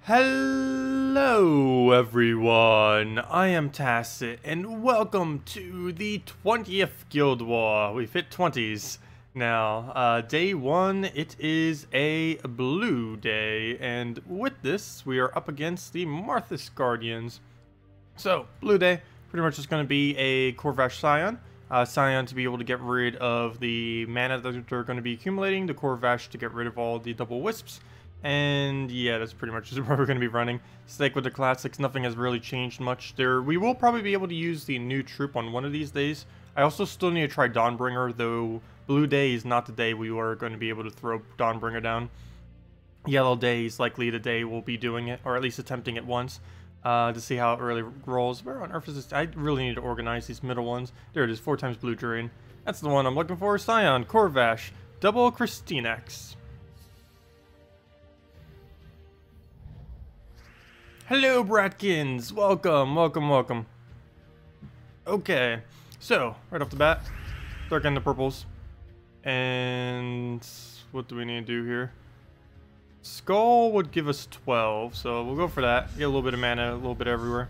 Hello everyone, I am Tacet and welcome to the 20th Guild War. We've hit 20s now. Day 1, it is a blue day, and with this we are up against the Marthas Guardians. So, blue day, pretty much just going to be a Corvash Scion. Scion to be able to get rid of the mana that they're going to be accumulating, the Corvash to get rid of all the double wisps. And yeah, that's pretty much just what we're going to be running. Stick with the classics, nothing has really changed much there. We will probably be able to use the new troop on one of these days. I also still need to try Dawnbringer, though blue day is not the day we are going to be able to throw Dawnbringer down. Yellow day is likely the day we'll be doing it, or at least attempting it once, to see how it really rolls. Where on earth is this? I really need to organize these middle ones. There it is, 4 times blue drain. That's the one I'm looking for. Scion, Corvash, double KrissTigger. Hello, Bratkins! Welcome, welcome, welcome. Okay, so, right off the bat, start getting the purples. And what do we need to do here? Skull would give us 12, so we'll go for that. Get a little bit of mana, a little bit everywhere.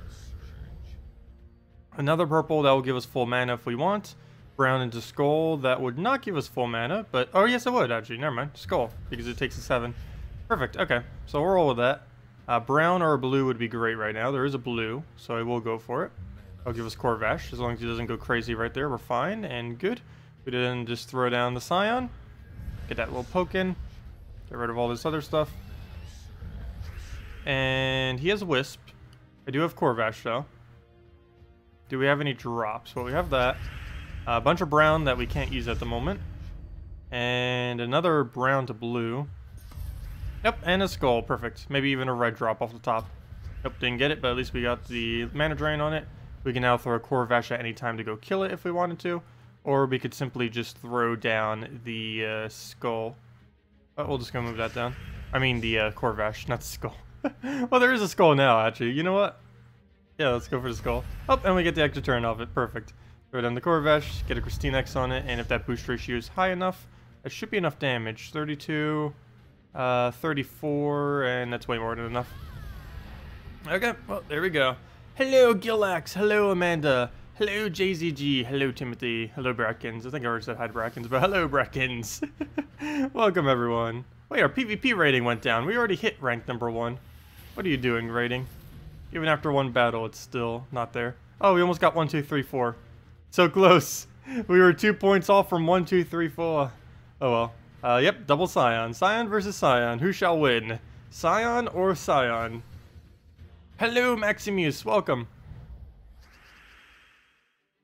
Another purple, that will give us full mana if we want. Brown into Skull, that would not give us full mana, but... oh, yes, it would, actually. Never mind. Skull, because it takes a 7. Perfect, okay. So we'll roll with that. Brown or blue would be great right now. There is a blue, so I will go for it. I'll give us Corvash. As long as he doesn't go crazy right there, we're fine and good. We didn't just throw down the Scion. Get that little poke in. Get rid of all this other stuff. And he has a Wisp. I do have Corvash, though. Do we have any drops? Well, we have that. A bunch of brown that we can't use at the moment. And another brown to blue. Yep, and a skull. Perfect. Maybe even a red drop off the top. Yep, didn't get it, but at least we got the mana drain on it. We can now throw a Corvash at any time to go kill it if we wanted to. Or we could simply just throw down the skull. Oh, we'll just go move that down. I mean the Corvash, not the skull. Well, there is a skull now, actually. You know what? Yeah, let's go for the skull. Oh, and we get the extra turn off it. Perfect. Throw down the Corvash, get a KrissTigger on it, and if that boost ratio is high enough, that should be enough damage. 32... 34, and that's way more than enough. Okay, well, there we go. Hello, Gillax. Hello, Amanda. Hello, JZG. Hello, Timothy. Hello, Bratkins. I think I already said hi to Bratkins, but hello, Bratkins. Welcome, everyone. Wait, our PvP rating went down. We already hit rank number 1. What are you doing, rating? Even after one battle, it's still not there. Oh, we almost got 1, 2, 3, 4. So close. We were 2 points off from 1, 2, 3, 4. Oh, well. Yep, double Scion. Scion versus Scion. Who shall win? Scion or Scion? Hello, Maximuse. Welcome.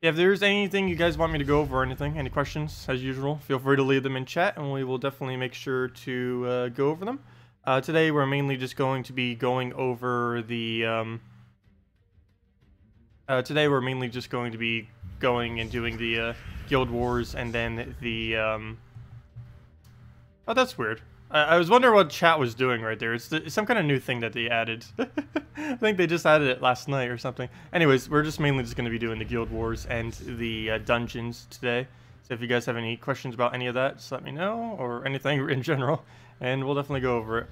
Yeah, if there's anything you guys want me to go over or anything, any questions, as usual, feel free to leave them in chat, and we will definitely make sure to go over them. Today, we're mainly just going to be going over the... today, we're mainly just going to be going and doing the Guild Wars, and then the... Oh, that's weird. I was wondering what chat was doing right there. It's some kind of new thing that they added. I think they just added it last night or something. Anyways, we're just mainly just going to be doing the Guild Wars and the dungeons today. So if you guys have any questions about any of that, just let me know, or anything in general, and we'll definitely go over it.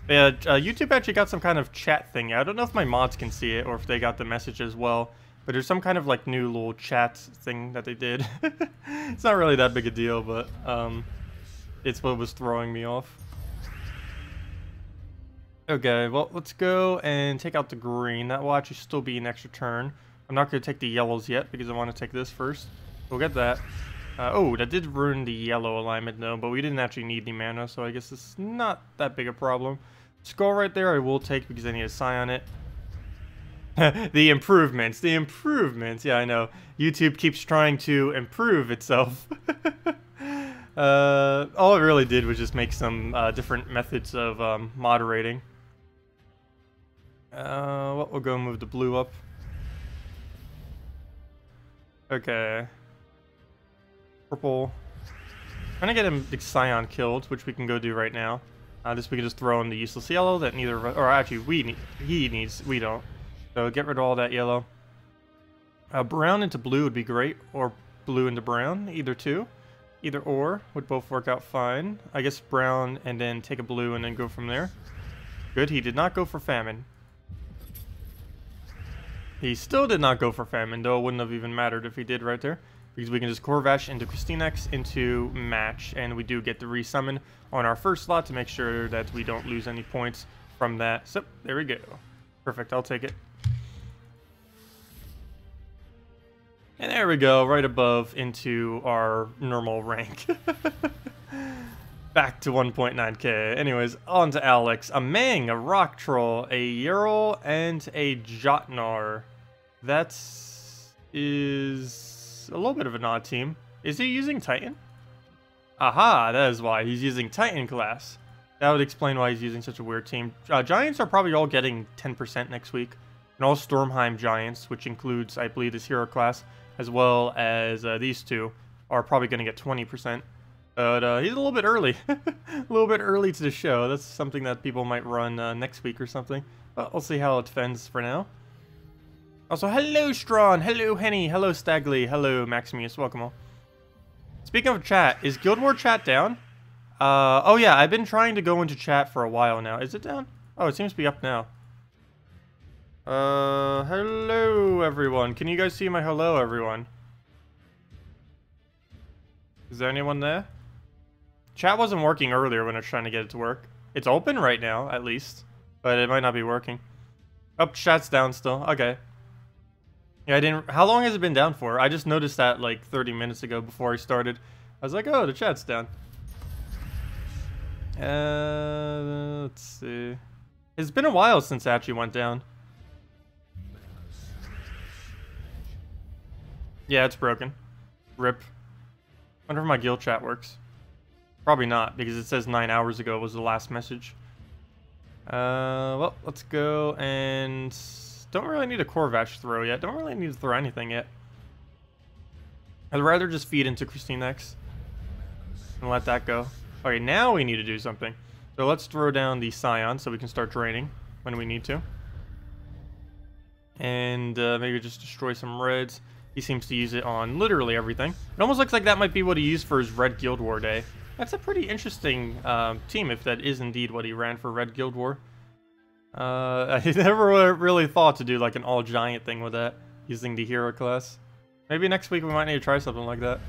Yeah, YouTube actually got some kind of chat thing. I don't know if my mods can see it or if they got the message as well, but there's some kind of like new little chat thing that they did. It's not really that big a deal, but it's what was throwing me off. Okay, well, let's go and take out the green. That will actually still be an extra turn. I'm not going to take the yellows yet because I want to take this first. We'll get that. Oh, that did ruin the yellow alignment though, but we didn't actually need any mana, so I guess it's not that big a problem. Skull right there I will take because I need a Scion it. The improvements. Yeah, I know. YouTube keeps trying to improve itself. All it really did was just make some different methods of moderating. Well, we'll go move the blue up. Okay. Purple. Trying to get him the Scion killed, which we can go do right now. This we can just throw in the useless yellow that neither of us, or actually he needs, we don't. So get rid of all that yellow. Brown into blue would be great, or blue into brown, either two. Either or would both work out fine. I guess brown and then take a blue and then go from there. Good, he did not go for famine. He still did not go for famine, though it wouldn't have even mattered if he did right there. Because we can just Corvash into KrissTigger into match, and we do get the resummon on our first slot to make sure that we don't lose any points from that. So, there we go. Perfect, I'll take it. And there we go, right above into our normal rank. Back to 1.9k. Anyways, on to Alex. A Mang, a Rock Troll, a Ural, and a Jotnar. That is a little bit of an odd team. Is he using Titan? Aha, that is why. He's using Titan class. That would explain why he's using such a weird team. Giants are probably all getting 10% next week. And all Stormheim Giants, which includes, I believe, this hero class, as well as these two, are probably going to get 20%. But he's a little bit early. A little bit early to the show. That's something that people might run next week or something. But we'll see how it fends for now. Also, hello Strawn, hello Henny, hello Stagley, hello Maximuse, welcome all. Speaking of chat, is Guild War chat down? Oh yeah, I've been trying to go into chat for a while now. Is it down? Oh, it seems to be up now. Hello everyone. Can you guys see my hello everyone? Is there anyone there? Chat wasn't working earlier when I was trying to get it to work. It's open right now, at least. But it might not be working. Oh, chat's down still. Okay. Yeah, I didn't... How long has it been down for? I just noticed that like 30 minutes ago before I started. I was like, oh, the chat's down. Let's see. It's been a while since it actually went down. Yeah, it's broken. RIP. Wonder if my guild chat works. Probably not, because it says 9 hours ago was the last message. Well, let's go and... Don't really need a Corvash throw yet. Don't really need to throw anything yet. I'd rather just feed into KrissTigger and let that go. Okay, now we need to do something. So let's throw down the Scion so we can start draining when we need to. And maybe just destroy some reds. He seems to use it on literally everything. It almost looks like that might be what he used for his Red Guild War day. That's a pretty interesting team if that is indeed what he ran for Red Guild War. I never really thought to do like an all-giant thing with that, using the hero class. Maybe next week we might need to try something like that.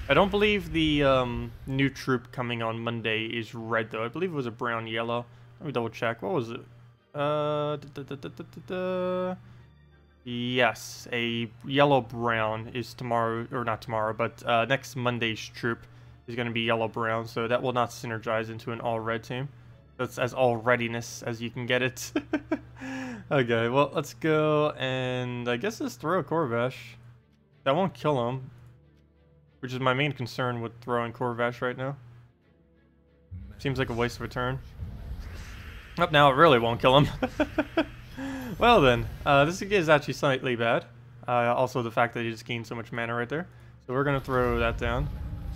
I don't believe the new troop coming on Monday is red though. I believe it was a brown-yellow. Let me double check. What was it? Yes, a yellow-brown is tomorrow, or not tomorrow, but next Monday's troop is going to be yellow-brown, so that will not synergize into an all-red team. That's as all-readiness as you can get it. Okay, well, let's go and I guess just throw a Corvash. That won't kill him, which is my main concern with throwing Corvash right now. Seems like a waste of a turn. Oh, now it really won't kill him. Well then, this is actually slightly bad. Also the fact that he just gained so much mana right there. So we're going to throw that down.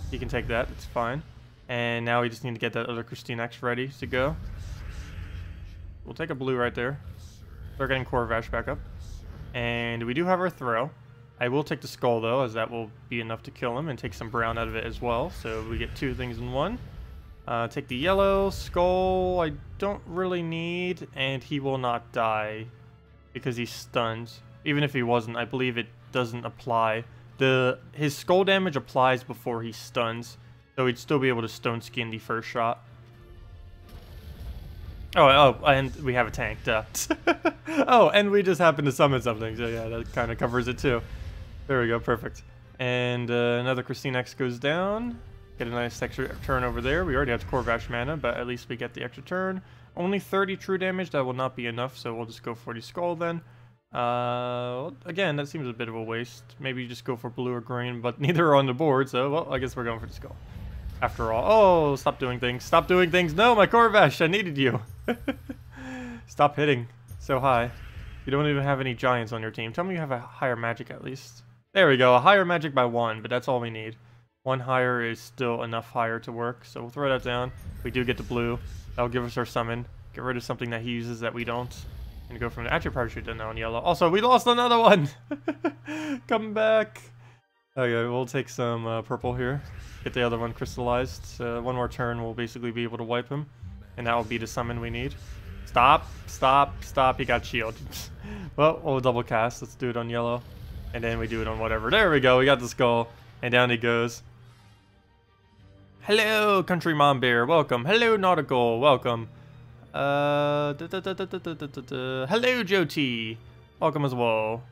He can take that, it's fine. And now we just need to get that other KrissTigger ready to go. We'll take a blue right there. Start getting Corvash back up. And we do have our throw. I will take the skull though, as that will be enough to kill him and take some brown out of it as well. So we get two things in one. Take the yellow, skull, I don't really need, and he will not die because he's stunned. Even if he wasn't, I believe it doesn't apply. His skull damage applies before he stuns, so he'd still be able to stone skin the first shot. Oh, and we have a tank, duh. Oh, and we just happened to summon something, so yeah, that kind of covers it too. There we go, perfect. And another KrissTigger goes down. Get a nice extra turn over there. We already have Corvash mana, but at least we get the extra turn. Only 30 true damage. That will not be enough, so we'll just go for the skull then. Again, that seems a bit of a waste. Maybe you just go for blue or green, but neither are on the board, so, well, I guess we're going for the skull. After all. Oh, stop doing things. Stop doing things. No, my Corvash, I needed you. Stop hitting so high. You don't even have any giants on your team. Tell me you have a higher magic at least. There we go. A higher magic by 1, but that's all we need. 1 higher is still enough higher to work, so we'll throw that down. We do get the blue. That'll give us our summon. Get rid of something that he uses that we don't. And go from the actually probably should have done that on yellow. Also, we lost another one! Come back! Okay, we'll take some purple here. Get the other one crystallized. One more turn, we'll basically be able to wipe him. And that will be the summon we need. Stop, stop, stop. He got shield. Well, we'll double cast. Let's do it on yellow. And then we do it on whatever. There we go. We got the skull. And down he goes. Hello, Country Mom Bear. Welcome. Hello, Nautical. Welcome. Hello, Joe T. Welcome as well.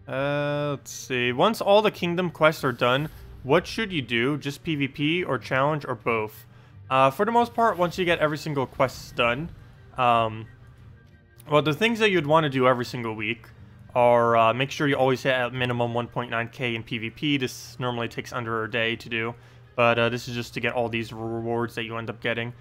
Let's see. Once all the kingdom quests are done, what should you do? Just PvP or challenge or both? For the most part, once you get every single quest done, well, the things that you'd want to do every single week are make sure you always hit at minimum 1.9k in PvP. This normally takes under a day to do, but this is just to get all these rewards that you end up getting.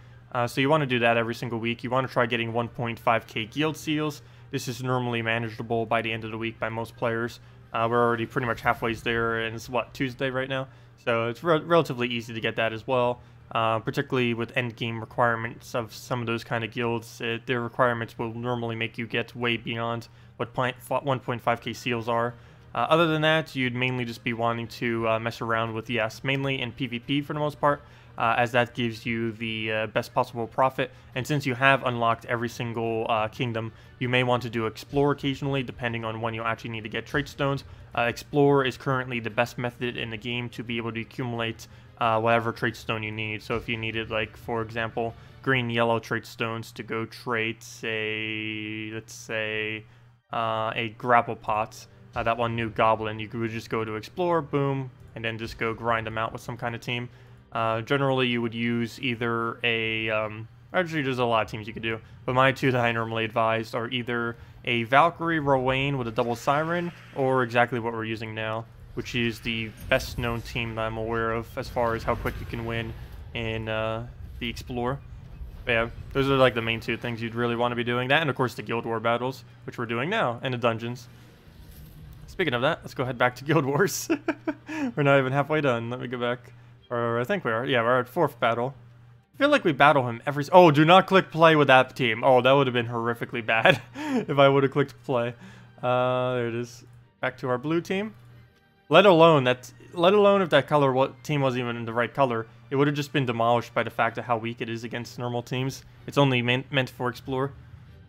So you want to do that every single week. You want to try getting 1.5k guild seals. This is normally manageable by the end of the week by most players. We're already pretty much halfway there, and it's what, Tuesday right now? So it's relatively easy to get that as well. Particularly with endgame requirements of some of those kind of guilds, their requirements will normally make you get way beyond what 1.5k seals are. Other than that, you'd mainly just be wanting to mess around with, yes, mainly in PvP for the most part, as that gives you the best possible profit. And since you have unlocked every single kingdom, you may want to do Explore occasionally, depending on when you actually need to get trait stones. Explore is currently the best method in the game to be able to accumulate whatever trait stone you need. So if you needed, like, for example, green-yellow trait stones to go trait, say, let's say, a grapple pot, that one new goblin, you could just go to Explore, boom, and then just go grind them out with some kind of team. Generally, you would use either a, actually there's a lot of teams you could do, but my two that I normally advised are either a Valkyrie Rowan with a double Siren, or exactly what we're using now, which is the best known team that I'm aware of as far as how quick you can win in the Explore. But yeah, those are like the main two things you'd really want to be doing. That, and of course the Guild War battles, which we're doing now, and the dungeons. Speaking of that, let's go head back to Guild Wars. We're not even halfway done. Let me go back. Or I think we are. Yeah, we're at 4th battle. I feel like we battle him every... Oh, do not click play with that team. Oh, that would have been horrifically bad if I would have clicked play. There it is. Back to our blue team. Let alone if that team wasn't even in the right color, it would have just been demolished by the fact of how weak it is against normal teams. It's only meant for Explore.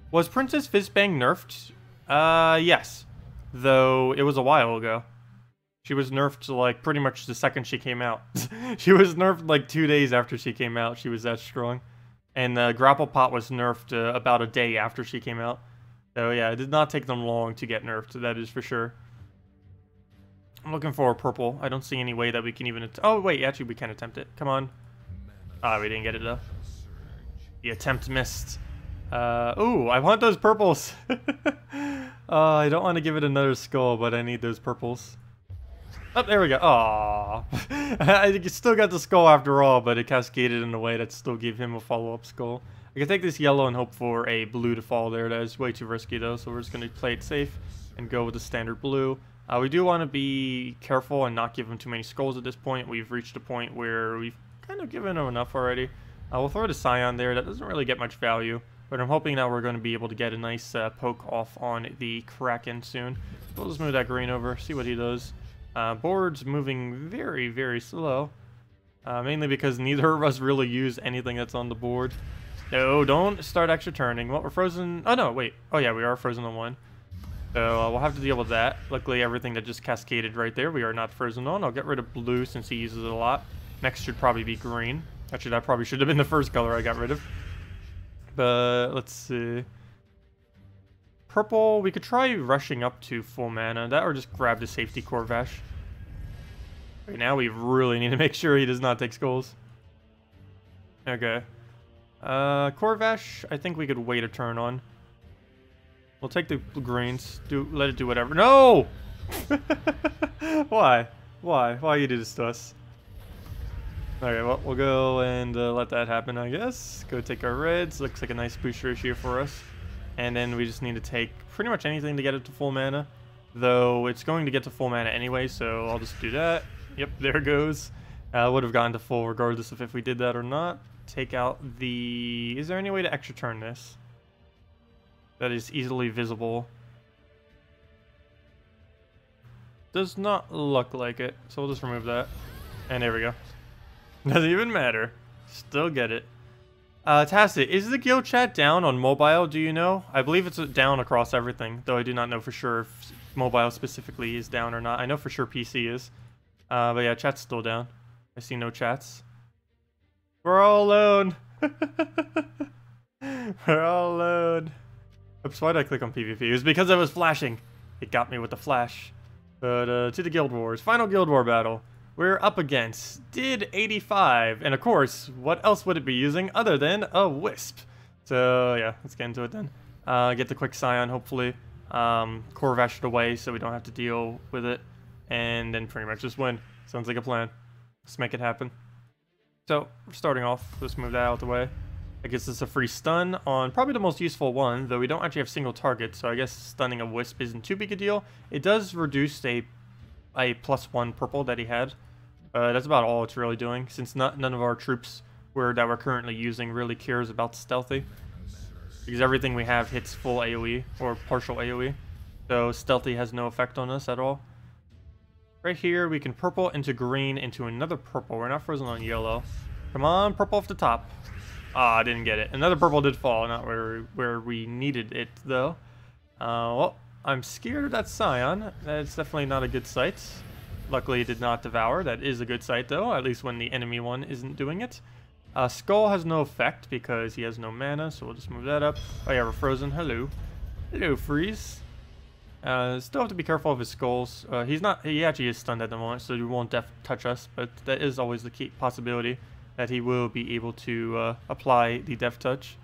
Was Princess Fizzbang nerfed? Yes. Though it was a while ago. She was nerfed like pretty much the second she came out. She was nerfed like 2 days after she came out. She was that strong. And the grapple pot was nerfed about a day after she came out. So yeah, it did not take them long to get nerfed, that is for sure. I'm looking for a purple. I don't see any way that we can even... Oh, wait, actually we can attempt it. Come on. Ah, we didn't get it though. The attempt missed. Ooh, I want those purples. I don't want to give it another skull, but I need those purples. Oh, there we go. Aww. I still got the skull after all, but it cascaded in a way that still gave him a follow-up skull. I can take this yellow and hope for a blue to fall there. That is way too risky though, so we're just going to play it safe and go with the standard blue. We do want to be careful and not give him too many skulls at this point. We've reached a point where we've kind of given him enough already. We'll throw the Scion there. That doesn't really get much value, but I'm hoping that we're going to be able to get a nice poke off on the Kraken soon. We'll just move that green over, see what he does. Board's moving very, very slow. Mainly because neither of us really use anything that's on the board. No, don't start extra turning. Well, we're frozen. Oh, no, wait. Oh, yeah, we are frozen on one. So we'll have to deal with that. Luckily, everything that just cascaded right there, we are not frozen on. I'll get rid of blue since he uses it a lot. Next should probably be green. Actually, that probably should have been the first color I got rid of. But let's see. Purple, we could try rushing up to full mana. That or just grab the safety Corvash. Right now, we really need to make sure he does not take skulls. Okay. Corvash, I think we could wait a turn on. We'll take the greens. Let it do whatever. No! Why? Why? Why you do this to us? Okay, well, we'll go and let that happen, I guess. Go take our reds. Looks like a nice booster issue for us. And then we just need to take pretty much anything to get it to full mana. Though it's going to get to full mana anyway, so I'll just do that. Yep, there it goes. Would have gone to full regardless of if we did that or not. Take out the... Is there any way to extra turn this? That is easily visible. Does not look like it, so we'll just remove that. And there we go. Doesn't even matter. Still get it. Tacet, is the guild chat down on mobile, do you know? I believe it's down across everything, though I do not know for sure if mobile specifically is down or not. I know for sure PC is. But yeah, chat's still down. I see no chats. We're all alone. We're all alone. Oops, why did I click on PvP? It was because I was flashing. It got me with the flash. But to the Guild Wars. Final Guild War battle. We're up against Did 85. And of course, what else would it be using other than a Wisp? So yeah, let's get into it then. Get the quick Scion, hopefully. Corvash it away so we don't have to deal with it. And then pretty much just win. Sounds like a plan. Let's make it happen. So, we're starting off. Let's move that out of the way. That gets us a free stun on probably the most useful one, though we don't actually have single targets, so I guess stunning a Wisp isn't too big a deal. It does reduce a +1 purple that he had. That's about all it's really doing, since none of our troops that we're currently using really cares about stealthy. Because everything we have hits full AoE, or partial AoE. So stealthy has no effect on us at all. Right here, we can purple into green into another purple. We're not frozen on yellow. Come on, purple off the top. Ah, I didn't get it. Another purple did fall, not where we needed it, though. Well, I'm scared of that Scion. That's definitely not a good sight. Luckily, it did not devour. That is a good sight, though, at least when the enemy one isn't doing it. Skull has no effect because he has no mana, so we'll just move that up. Oh yeah, we're frozen. Hello. Hello, freeze. Still have to be careful of his skulls. He actually is stunned at the moment, so he won't touch us, but that is always the key possibility that he will be able to apply the Death Touch.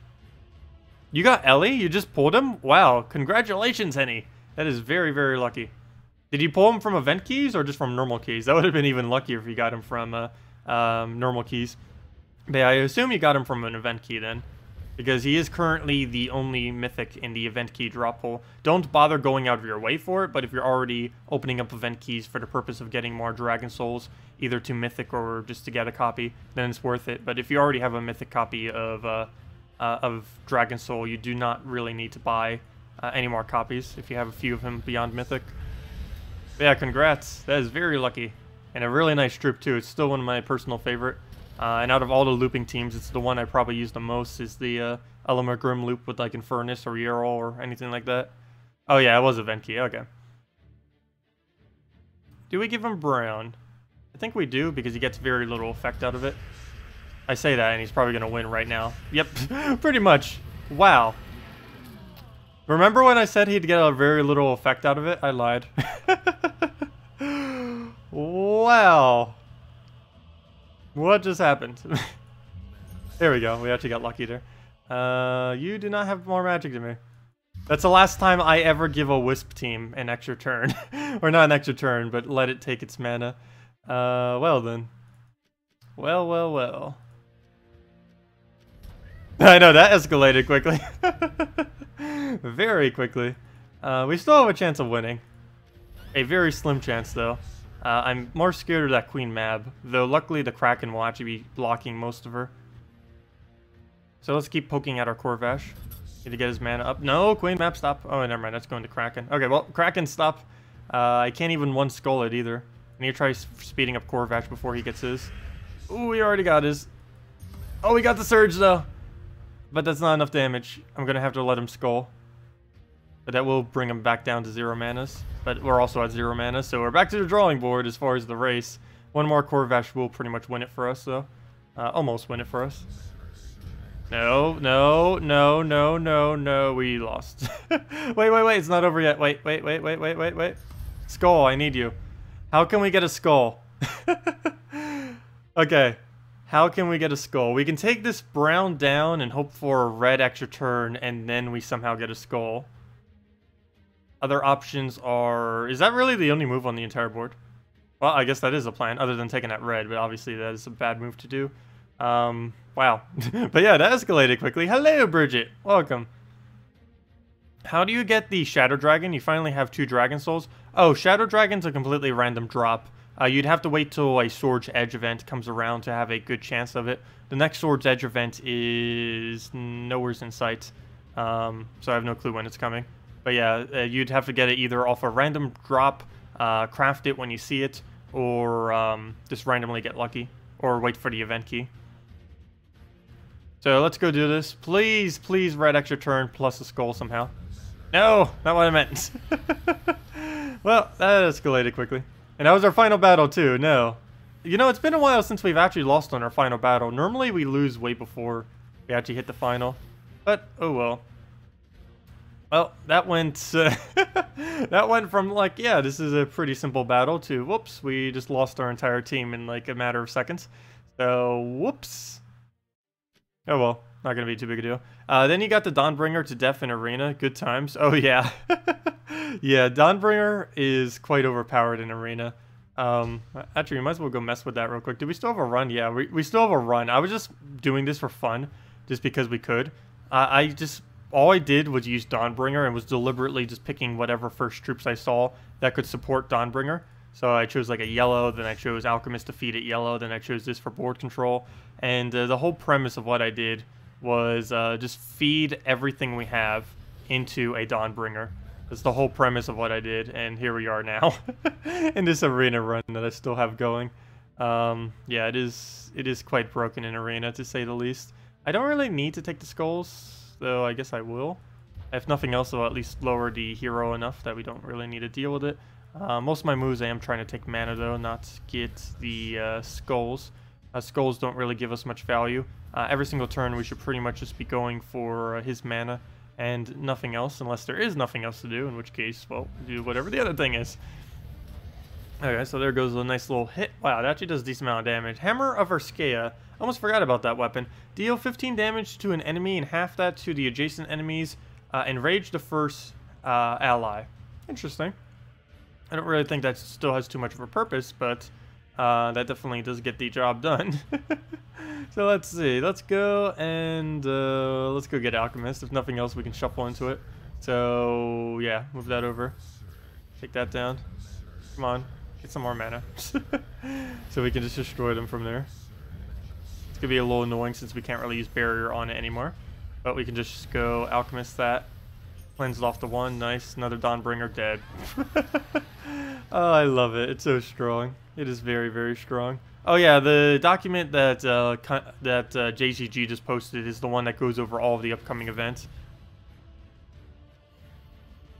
You got Ellie? You just pulled him? Wow, congratulations, Henny. That is very, very lucky. Did you pull him from event keys or just from normal keys? That would have been even luckier if you got him from normal keys. But yeah, I assume you got him from an event key then, because he is currently the only mythic in the event key drop pool. Don't bother going out of your way for it, but if you're already opening up event keys for the purpose of getting more Dragon Souls, either to mythic or just to get a copy, then it's worth it. But if you already have a mythic copy of Dragon Soul, you do not really need to buy any more copies if you have a few of him beyond mythic. But yeah, congrats. That is very lucky. And a really nice troop too. It's still one of my personal favorite. And out of all the looping teams, it's the one I probably use the most, is the Element Grim loop with like Infernus or Yarl or anything like that. Oh yeah, it was event key, okay. Do we give him Brown? I think we do, because he gets very little effect out of it. I say that, and he's probably going to win right now. Yep, pretty much. Wow. Remember when I said he'd get a very little effect out of it? I lied. Wow. What just happened? There we go. We actually got lucky there. You do not have more magic than me. That's the last time I ever give a Wisp team an extra turn. Or not an extra turn, but let it take its mana. Well then. Well, well, well. I know, that escalated quickly. Very quickly. We still have a chance of winning. A very slim chance, though. I'm more scared of that Queen Mab, though luckily the Kraken will actually be blocking most of her. So let's keep poking at our Corvash. Need to get his mana up. No, Queen Mab, stop. Oh, never mind, that's going to Kraken. Okay, well, Kraken, stop. I can't even one-skull it either. I need to try speeding up Corvash before he gets his. Ooh, he already got his. Oh, we got the Surge, though. But that's not enough damage. I'm going to have to let him skull. But that will bring him back down to 0 manas. But we're also at 0 mana, so we're back to the drawing board as far as the race. One more Corvash will pretty much win it for us, though. Almost win it for us. No, no, no, no, no, no. We lost. Wait. It's not over yet. Wait. Skull, I need you. How can we get a skull? Okay. How can we get a skull? We can take this brown down and hope for a red extra turn, and then we somehow get a skull. Other options are... Is that really the only move on the entire board? Well, I guess that is a plan, other than taking that red, but obviously that is a bad move to do. Wow. But yeah, that escalated quickly. Hello, Bridget. Welcome. How do you get the Shadow Dragon? You finally have 2 Dragon Souls. Oh, Shadow Dragon's a completely random drop. You'd have to wait till a Sword's Edge event comes around to have a good chance of it. The next Sword's Edge event is nowhere's in sight. So I have no clue when it's coming. But yeah, you'd have to get it either off a random drop, craft it when you see it, or just randomly get lucky, or wait for the event key. So let's go do this. Please, please red extra turn plus a skull somehow. No, not what I meant. Well, that escalated quickly. And that was our final battle too, no. You know, it's been a while since we've actually lost on our final battle. Normally we lose way before we actually hit the final. But, oh well. Well, that went that went from like, yeah, this is a pretty simple battle to, whoops, we just lost our entire team in like a matter of seconds. So, whoops. Oh well, not gonna be too big a deal. Then you got the Dawnbringer to death in arena. Good times. Oh yeah. Yeah, Dawnbringer is quite overpowered in arena. Actually, we might as well go mess with that real quick. Do we still have a run? Yeah, we still have a run. I was just doing this for fun, just because we could. All I did was use Dawnbringer and was deliberately just picking whatever first troops I saw that could support Dawnbringer. So I chose like a yellow, then I chose Alchemist to feed it yellow, then I chose this for board control. And the whole premise of what I did was just feed everything we have into a Dawnbringer. That's the whole premise of what I did, and here we are now in this arena run that I still have going. Yeah, it is quite broken in arena, to say the least. I don't really need to take the skulls, though I guess I will. If nothing else, I'll at least lower the hero enough that we don't really need to deal with it. Most of my moves I am trying to take mana though, not get the skulls. Skulls don't really give us much value. Every single turn we should pretty much just be going for his mana and nothing else, unless there is nothing else to do, in which case, well, do whatever the other thing is. Okay, so there goes a nice little hit. Wow, that actually does a decent amount of damage. Hammer of Erskea. Almost forgot about that weapon. Deal 15 damage to an enemy and half that to the adjacent enemies. Enrage the first ally. Interesting. I don't really think that still has too much of a purpose, but that definitely does get the job done. So let's see. Let's go and let's go get Alchemist. If nothing else, we can shuffle into it. So yeah, move that over. Take that down. Come on, get some more mana. So we can just destroy them from there. It's gonna be a little annoying since we can't really use barrier on it anymore. But we can just go Alchemist that. Cleanse it off the one. Nice. Another Dawnbringer dead. Oh, I love it. It's so strong. It is very, very strong. Oh yeah, the document that JCG just posted is the one that goes over all of the upcoming events.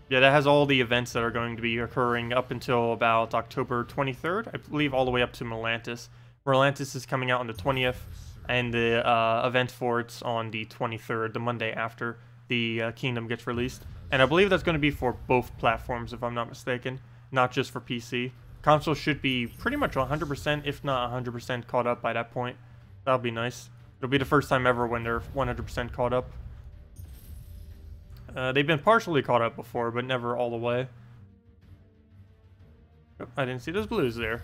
Yeah, that has all the events that are going to be occurring up until about October 23rd. I believe all the way up to Melantis. Melantis is coming out on the 20th, and the event for it's on the 23rd, the Monday after the Kingdom gets released. And I believe that's going to be for both platforms, if I'm not mistaken, not just for PC. Console should be pretty much 100%, if not 100% caught up by that point. That'll be nice. It'll be the first time ever when they're 100% caught up. They've been partially caught up before, but never all the way. Oh, I didn't see those blues there.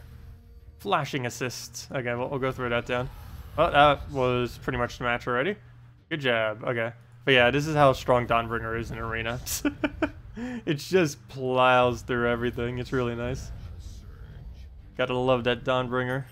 Flashing assists. Okay, we'll go through that down. Oh, that was pretty much the match already. Good job. Okay. But yeah, this is how strong Dawnbringer is in arena. It just plows through everything. It's really nice. Gotta love that Dawnbringer.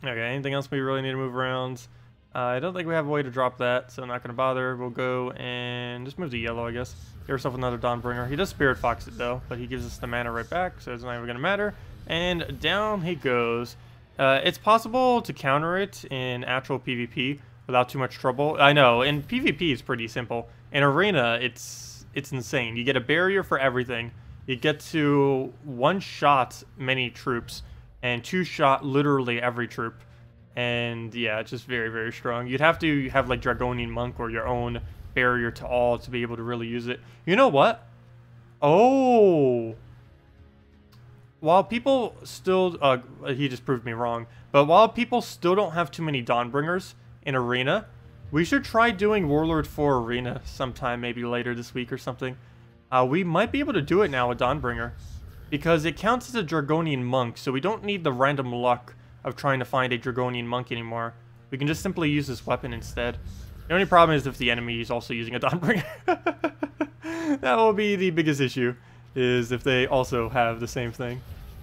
Okay, anything else we really need to move around? I don't think we have a way to drop that, so I'm not gonna bother. We'll go and just move to yellow, I guess. Get yourself another Dawnbringer. He does Spirit Fox it though, but he gives us the mana right back, so it's not even gonna matter. And down he goes. It's possible to counter it in actual PvP without too much trouble. I know, in PvP it's pretty simple. In Arena, it's insane. You get a barrier for everything. You get to one-shot many troops, and two-shot literally every troop. And yeah, it's just very, very strong. You'd have to have like Dragonian Monk or your own barrier to all to be able to really use it. You know what? Oh! While people still... he just proved me wrong. But while people still don't have too many Dawnbringers in Arena, we should try doing Warlord 4 Arena sometime, maybe later this week or something. We might be able to do it now with Dawnbringer, because it counts as a Dragonian Monk, so we don't need the random luck of trying to find a Dragonian Monk anymore. We can just simply use this weapon instead. The only problem is if the enemy is also using a Dawnbringer. That will be the biggest issue, is if they also have the same thing.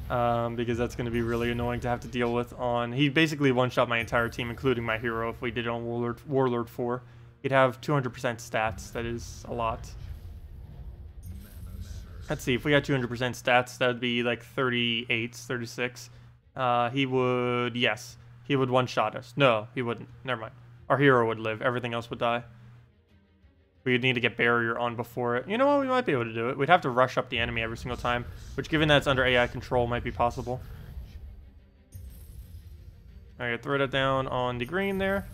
Because that's going to be really annoying to have to deal with on... He basically one-shot my entire team, including my hero, if we did it on Warlord 4. He'd have 200% stats. That is a lot. Let's see, if we had 200% stats, that would be like 38, 36. He would, yes, he would one-shot us. No, he wouldn't. Never mind. Our hero would live. Everything else would die. We'd need to get barrier on before it. You know what? We might be able to do it. We'd have to rush up the enemy every single time, which, given that it's under AI control, might be possible. Alright, throw that down on the green there.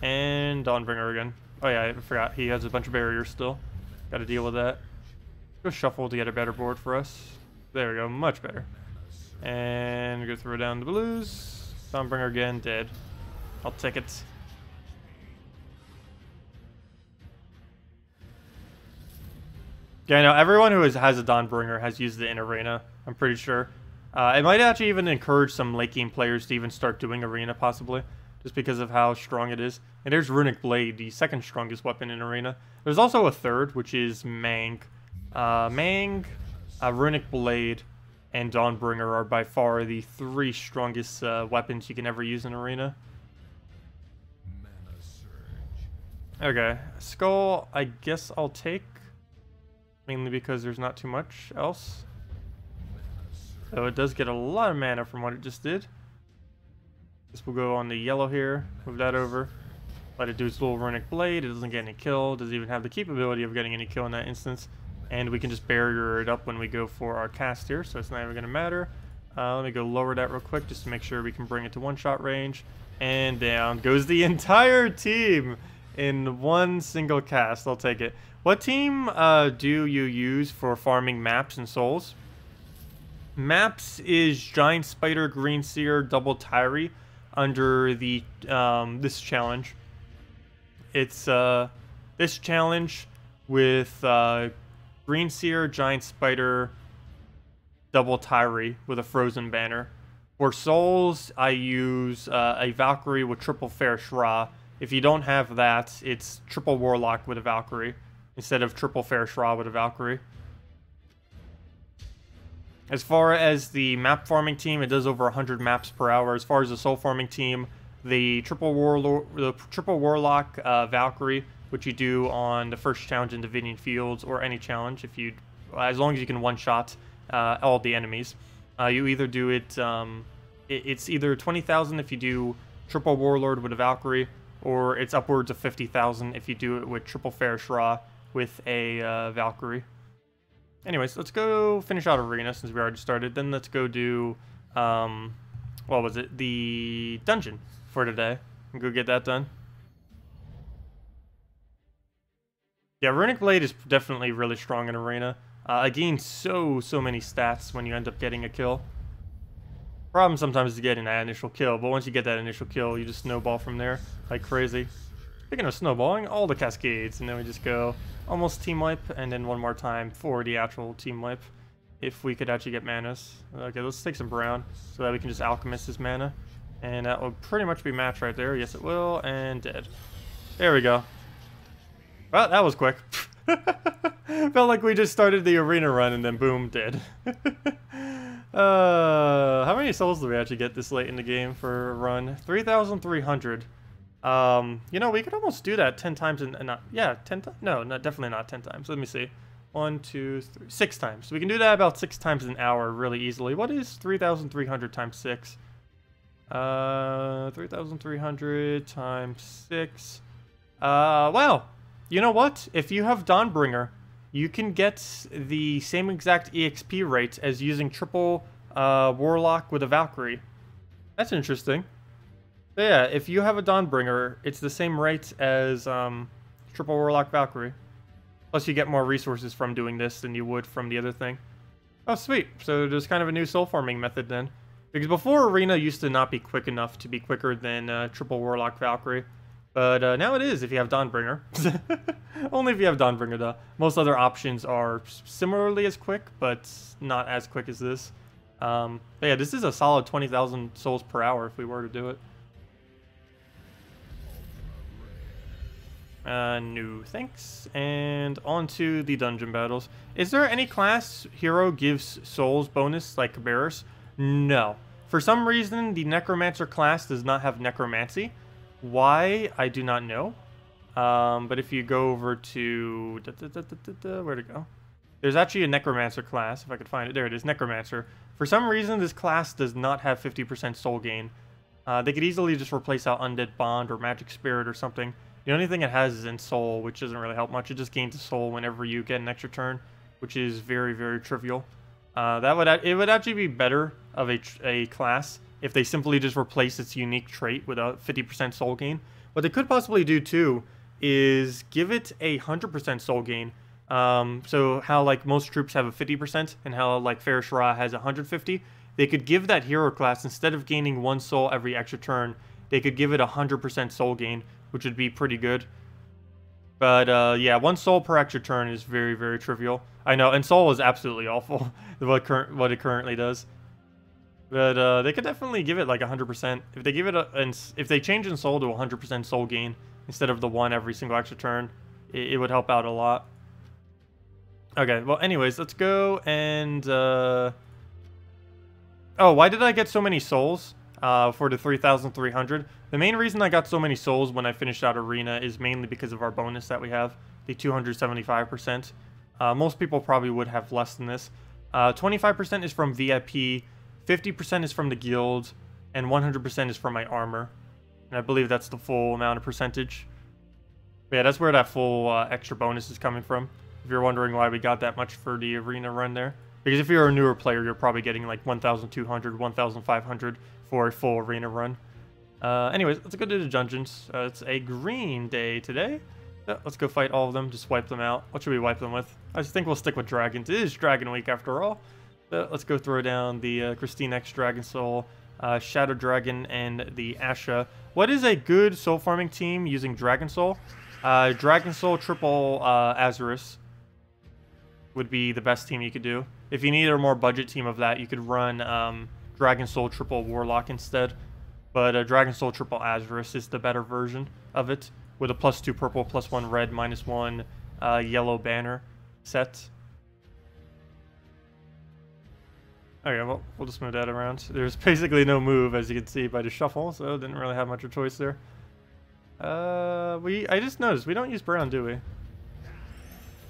And Dawnbringer again. Oh yeah, I forgot. He has a bunch of barriers still. Gotta deal with that. Go shuffle to get a better board for us. There we go. Much better. And we're gonna throw down the blues. Dawnbringer again, dead. I'll take it. Yeah, I know. Everyone who has a Dawnbringer has used it in Arena, I'm pretty sure. It might actually even encourage some late game players to even start doing Arena, possibly. Just because of how strong it is. And there's Runic Blade, the second strongest weapon in Arena. There's also a third, which is Mang. Runic Blade, and Dawnbringer are by far the 3 strongest weapons you can ever use in Arena. Okay, Skull, I guess I'll take. Mainly because there's not too much else. So it does get a lot of mana from what it just did. This will go on the yellow here. Move that over. Let it do its little Runic Blade. It doesn't get any kill. Doesn't even have the capability of getting any kill in that instance. And we can just barrier it up when we go for our cast here, so it's not even going to matter. Let me go lower that real quick just to make sure we can bring it to one-shot range. And down goes the entire team in one single cast. I'll take it. What team do you use for farming maps and souls? Maps is Giant Spider, Green Seer, Double Tyree under the this challenge. It's this challenge with Green Seer, Giant Spider, Double Tyree with a Frozen Banner. For souls, I use a Valkyrie with triple Fair Shra. If you don't have that, it's triple Warlock with a Valkyrie instead of triple Fair Shra with a Valkyrie. As far as the map farming team, it does over 100 maps per hour. As far as the soul farming team, the triple Warlock Valkyrie, which you do on the first challenge in Divinian Fields or any challenge, if you, as long as you can one-shot all the enemies. You either do it, it's either 20,000 if you do triple Warlord with a Valkyrie, or it's upwards of 50,000 if you do it with triple Fair Shra with a Valkyrie. Anyways, let's go finish out Arena since we already started. Then let's go do, what was it? The dungeon for today. And go get that done. Yeah, Runic Blade is definitely really strong in Arena. I gain so many stats when you end up getting a kill. Problem sometimes is getting that initial kill, but once you get that initial kill, you just snowball from there like crazy. Speaking of snowballing, all the cascades, and then we just go almost team wipe, and then one more time for the actual team wipe, if we could actually get manas. Okay, let's take some brown, so that we can just alchemist this mana, and that will pretty much be match right there. Yes, it will, and dead. There we go. Well, that was quick. Felt like we just started the arena run, and then boom, dead. How many souls do we actually get this late in the game for a run? 3,300. You know, we could almost do that 10 times in, not, yeah, 10 times? No, definitely not 10 times. Let me see. 1, 2, 3, 6 times. So we can do that about 6 times an hour really easily. What is 3,300 times 6? 3,300 times 6. Well, you know what? If you have Dawnbringer, you can get the same exact EXP rate as using triple Warlock with a Valkyrie. That's interesting. So yeah, if you have a Dawnbringer, it's the same rate as triple Warlock Valkyrie. Plus you get more resources from doing this than you would from the other thing. Oh, sweet. So there's kind of a new soul farming method then. Because before Arena used to not be quick enough to be quicker than triple Warlock Valkyrie. But now it is if you have Dawnbringer. Only if you have Dawnbringer though. Most other options are similarly as quick, but not as quick as this. But yeah, this is a solid 20,000 souls per hour if we were to do it. No thanks. And on to the dungeon battles. Is there any class hero gives souls bonus like Cabarrus? No. For some reason, the Necromancer class does not have Necromancy. Why? I do not know. But if you go over to... where'd it go? There's actually a Necromancer class, if I could find it. There it is, Necromancer. For some reason, this class does not have 50% soul gain. They could easily just replace out Undead Bond or Magic Spirit or something. The only thing it has is in Soul, which doesn't really help much. It just gains a Soul whenever you get an extra turn, which is very, very trivial. It would actually be better of a class if they simply just replace its unique trait with a 50% Soul gain. What they could possibly do too is give it a 100% Soul gain. So how like most troops have a 50% and how like Fairish Ra has 150, they could give that hero class, instead of gaining 1 soul every extra turn, they could give it a 100% soul gain, which would be pretty good. But yeah, 1 soul per extra turn is very, very trivial. I know, and soul is absolutely awful, what it currently does. But they could definitely give it like 100%. If they give it if they change in soul to 100% soul gain instead of the 1 every single extra turn, it would help out a lot. Okay, well, anyways, let's go and oh, why did I get so many souls for the 3,300? The main reason I got so many souls when I finished out Arena is mainly because of our bonus that we have, the 275%. Most people probably would have less than this. 25% is from VIP, 50% is from the guild, and 100% is from my armor. And I believe that's the full amount of percentage. But yeah, that's where that full extra bonus is coming from. If you're wondering why we got that much for the Arena run there. Because if you're a newer player, you're probably getting like 1,200, 1,500 for a full Arena run. Anyways, let's go to the dungeons. It's a green day today. Let's go fight all of them, just wipe them out. What should we wipe them with? I just think we'll stick with dragons. It is Dragon Week after all. Let's go throw down the KrissTigger Dragon Soul, Shadow Dragon, and the Asha. What is a good soul farming team using Dragon Soul? Dragon Soul triple Azurus would be the best team you could do. If you need a more budget team of that, you could run Dragon Soul triple Warlock instead. But Dragon Soul triple Azurus is the better version of it, with a +2 purple, +1 red, -1 yellow banner set. Okay, well, we'll just move that around. There's basically no move, as you can see by the shuffle, so didn't really have much of a choice there. I just noticed, we don't use brown, do we?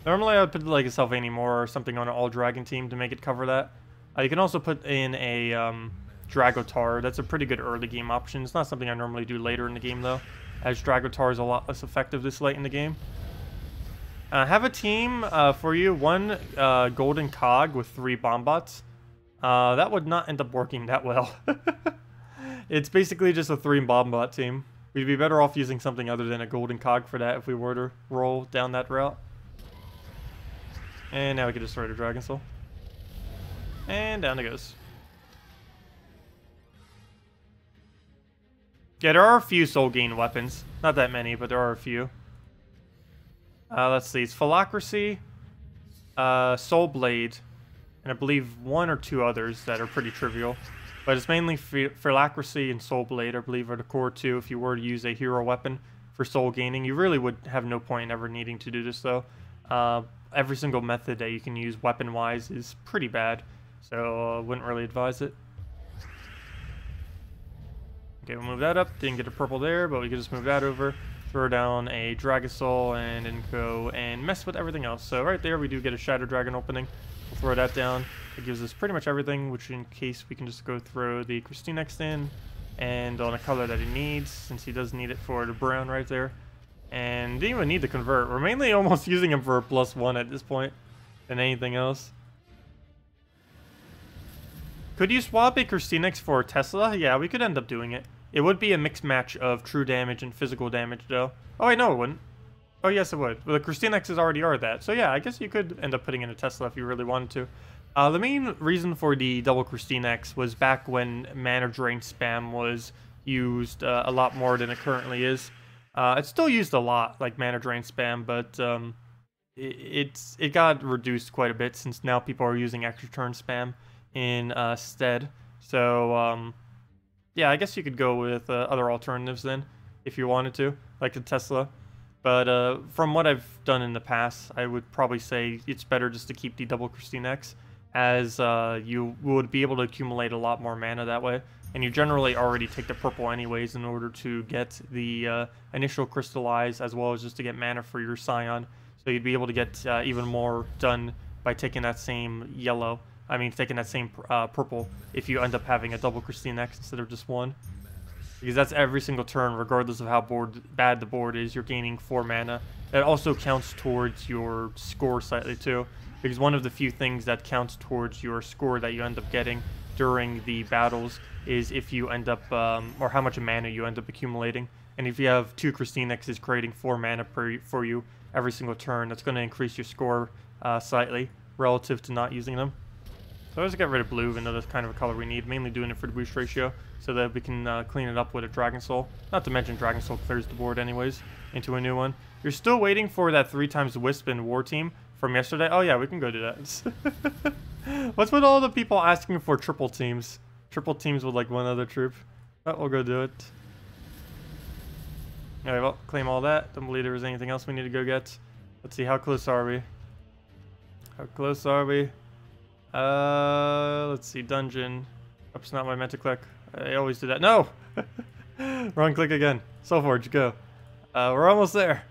Normally I would put like a Sylvanine Moor or something on an all-dragon team to make it cover that. You can also put in a Dragotar. That's a pretty good early game option. It's not something I normally do later in the game though, as Dragotar is a lot less effective this late in the game. Have a team for you, 1 golden cog with 3 bombots. That would not end up working that well. It's basically just a 3 bombot team. We'd be better off using something other than a golden cog for that if we were to roll down that route. And now we can just throw the Dragon Soul. And down it goes. Yeah, there are a few soul gain weapons. Not that many, but there are a few. Let's see. It's Phylacracy, Soul Blade, and I believe 1 or 2 others that are pretty trivial. But it's mainly Phylacracy and Soul Blade, I believe, are the core 2 if you were to use a hero weapon for soul gaining. You really would have no point in ever needing to do this, though. Every single method that you can use weapon-wise is pretty bad, so I wouldn't really advise it. Okay, we'll move that up. Didn't get a purple there, but we can just move that over, throw down a Dragon Soul, and then go and mess with everything else. So right there, we do get a Shadow Dragon opening. We'll throw that down. It gives us pretty much everything, which in case we can just go throw the KrissTigger in, and on a color that he needs, since he does need it for the brown right there. And didn't even need to convert. We're mainly almost using him for a +1 at this point than anything else. Could you swap a KrissTigger for Tesla? Yeah, we could end up doing it. It would be a mixed match of true damage and physical damage, though. Oh, wait, no, it wouldn't. Oh, yes, it would. Well, the KrissTigers already are that. So, yeah, I guess you could end up putting in a Tesla if you really wanted to. The main reason for the double KrissTigers was back when mana drain spam was used a lot more than it currently is. It's still used a lot, like mana drain spam, but it got reduced quite a bit since now people are using extra turn spam instead. So yeah, I guess you could go with other alternatives then if you wanted to, like the Tesla. But from what I've done in the past, I would probably say it's better just to keep the double KrissTigers, as you would be able to accumulate a lot more mana that way. And you generally already take the purple anyways in order to get the initial crystallize, as well as just to get mana for your Scion. So you'd be able to get even more done by taking that same yellow. I mean, taking that same purple if you end up having a double KrissTigger instead of just 1. because that's every single turn, regardless of how bad the board is, you're gaining 4 mana. That also counts towards your score slightly too, because one of the few things that counts towards your score that you end up getting during the battles is if you end up, or how much mana you end up accumulating. And if you have 2 KrissTiggers creating 4 mana for you every single turn, that's going to increase your score slightly relative to not using them. So let's get rid of blue, even though that's kind of a color we need. Mainly doing it for the boost ratio, so that we can clean it up with a Dragon Soul. Not to mention Dragon Soul clears the board anyways into a new one. You're still waiting for that 3x Wisp and War Team from yesterday? Oh yeah, we can go do that. What's with all the people asking for triple teams? Triple teams with like one other troop. Oh, we'll go do it. Alright, well, claim all that. Don't believe there was anything else we need to go get. Let's see, how close are we? How close are we? Let's see, dungeon. Oops, not what I meant to click. I always do that. No! Wrong click again. Soulforge, go. We're almost there.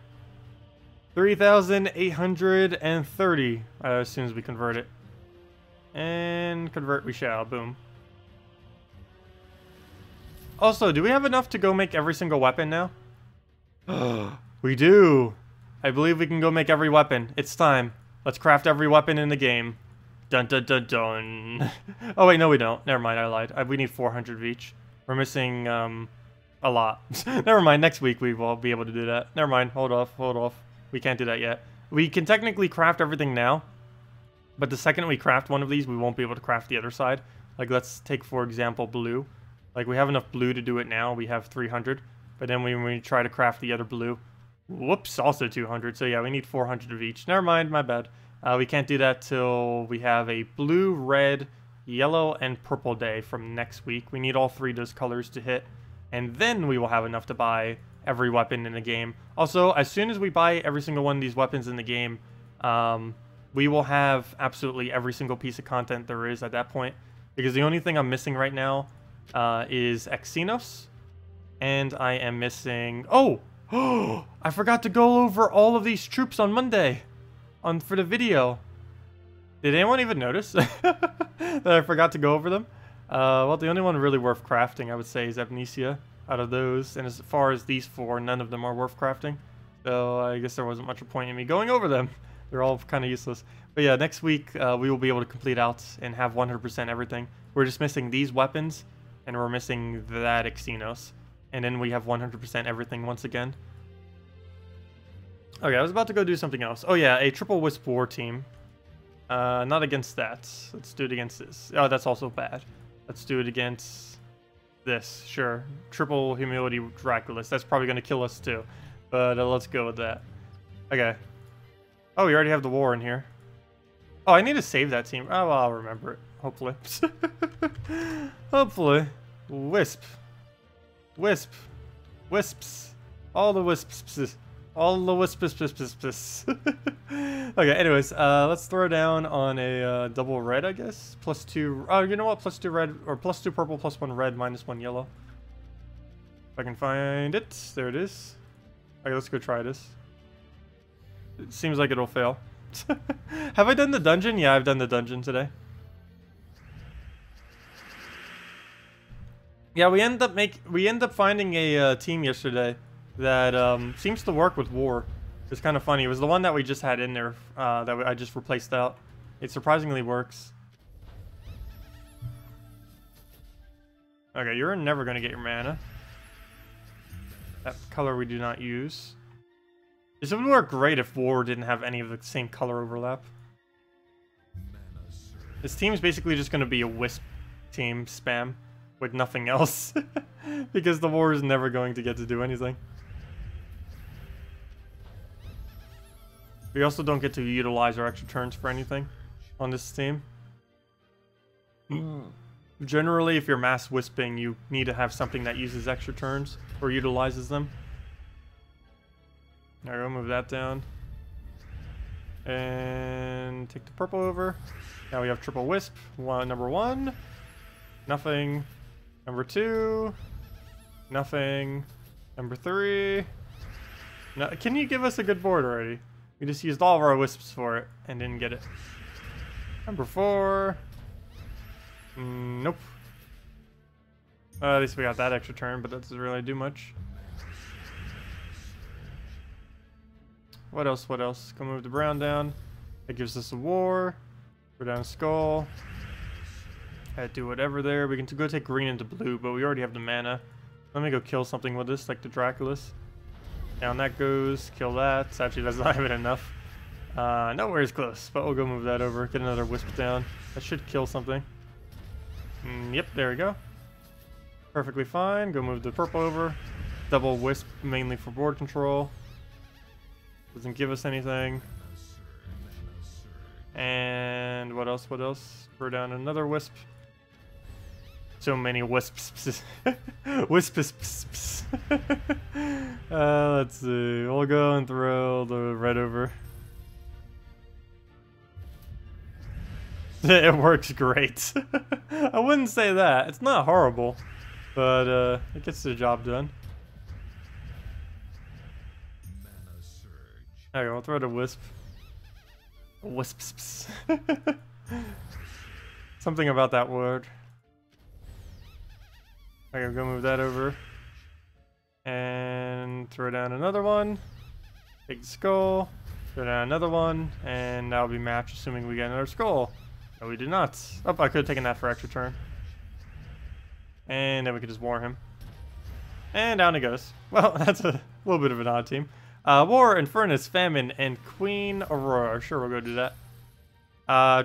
3,830 as soon as we convert it. And convert we shall. Boom. Also, do we have enough to go make every single weapon now? We do. I believe we can go make every weapon. It's time. Let's craft every weapon in the game. Dun dun dun dun. Oh wait, no we don't. Never mind, I lied. We need 400 of each. We're missing a lot. Never mind, next week we will be able to do that. Never mind, hold off. We can't do that yet. We can technically craft everything now, but the second we craft one of these, we won't be able to craft the other side. Like, let's take, for example, blue. Like, we have enough blue to do it now. We have 300. But then when we try to craft the other blue, whoops, also 200. So yeah, we need 400 of each. Never mind, my bad. We can't do that till we have a blue, red, yellow, and purple day from next week. We need all 3 of those colors to hit. And then we will have enough to buy every weapon in the game. Also, as soon as we buy every single one of these weapons in the game, we will have absolutely every single piece of content there is at that point. Because the only thing I'm missing right now is Xenos. And I am missing... Oh! I forgot to go over all of these troops on Monday for the video. Did anyone even notice that I forgot to go over them? Well, the only one really worth crafting, I would say, is Amnesia out of those. And as far as these 4, none of them are worth crafting. So I guess there wasn't much a point in me going over them. They're all kind of useless. But yeah, next week we will be able to complete out and have 100% everything. We're just missing these weapons, and we're missing that Xenos. And then we have 100% everything once again. Okay, I was about to go do something else. Oh yeah, a triple Wisp War Team. Not against that. Let's do it against this. Oh, that's also bad. Let's do it against this. Sure. Triple Humility Draculus. That's probably going to kill us too. But let's go with that. Okay. Oh, we already have the war in here. Oh, I need to save that team. Oh, well, I'll remember it. Hopefully. Hopefully. Wisp. Wisp. Wisps. All the wisps. All the wisps. Okay, anyways, let's throw down on a double red, I guess. +2. Oh, you know what? +2 red, or +2 purple, +1 red, -1 yellow. If I can find it. There it is. Okay, let's go try this. It seems like it'll fail. Have I done the dungeon? Yeah, I've done the dungeon today. Yeah, we end up finding a team yesterday that seems to work with war. It's kind of funny. It was the one that we just had in there that I just replaced out. It surprisingly works. Okay, you're never gonna get your mana. That color we do not use. This would work great if war didn't have any of the same color overlap. This team is basically just gonna be a Wisp team spam with nothing else. Because the war is never going to get to do anything. We also don't get to utilize our extra turns for anything on this team. Generally, if you're mass wisping, you need to have something that uses extra turns or utilizes them. Alright, we'll move that down. And take the purple over. Now we have triple wisp. Number 1. Nothing. Number 2. Nothing. Number 3. No, can you give us a good board already? We just used all of our wisps for it and didn't get it. Number 4. Nope. At least we got that extra turn, but that doesn't really do much. What else? What else? Go move the brown down. That gives us a war. Go down skull. Do whatever there. We can go take green into blue, but we already have the mana. Let me go kill something with this, like the Draculas. Down that goes. Kill that. Actually, that's not even enough. Nowhere is close, but we'll go move that over. Get another wisp down. That should kill something. Yep, there we go. Perfectly fine. Go move the purple over. Double wisp, mainly for board control. Doesn't give us anything. And what else? What else? Throw down another wisp. So many wisps. Wisps. Let's see. We'll go and throw the red over. It works great. I wouldn't say that. It's not horrible, but it gets the job done. There we go. We'll throw the wisp. Wisps. Something about that word. Okay, go move that over. And throw down another one. Take the skull. Throw down another one. And that'll be matched, assuming we get another skull. No, we did not. Oh, I could have taken that for extra turn. And then we could just war him. And down he goes. Well, that's a little bit of an odd team. War, Infernus, Famine, and Queen Aurora. Sure, we'll go do that.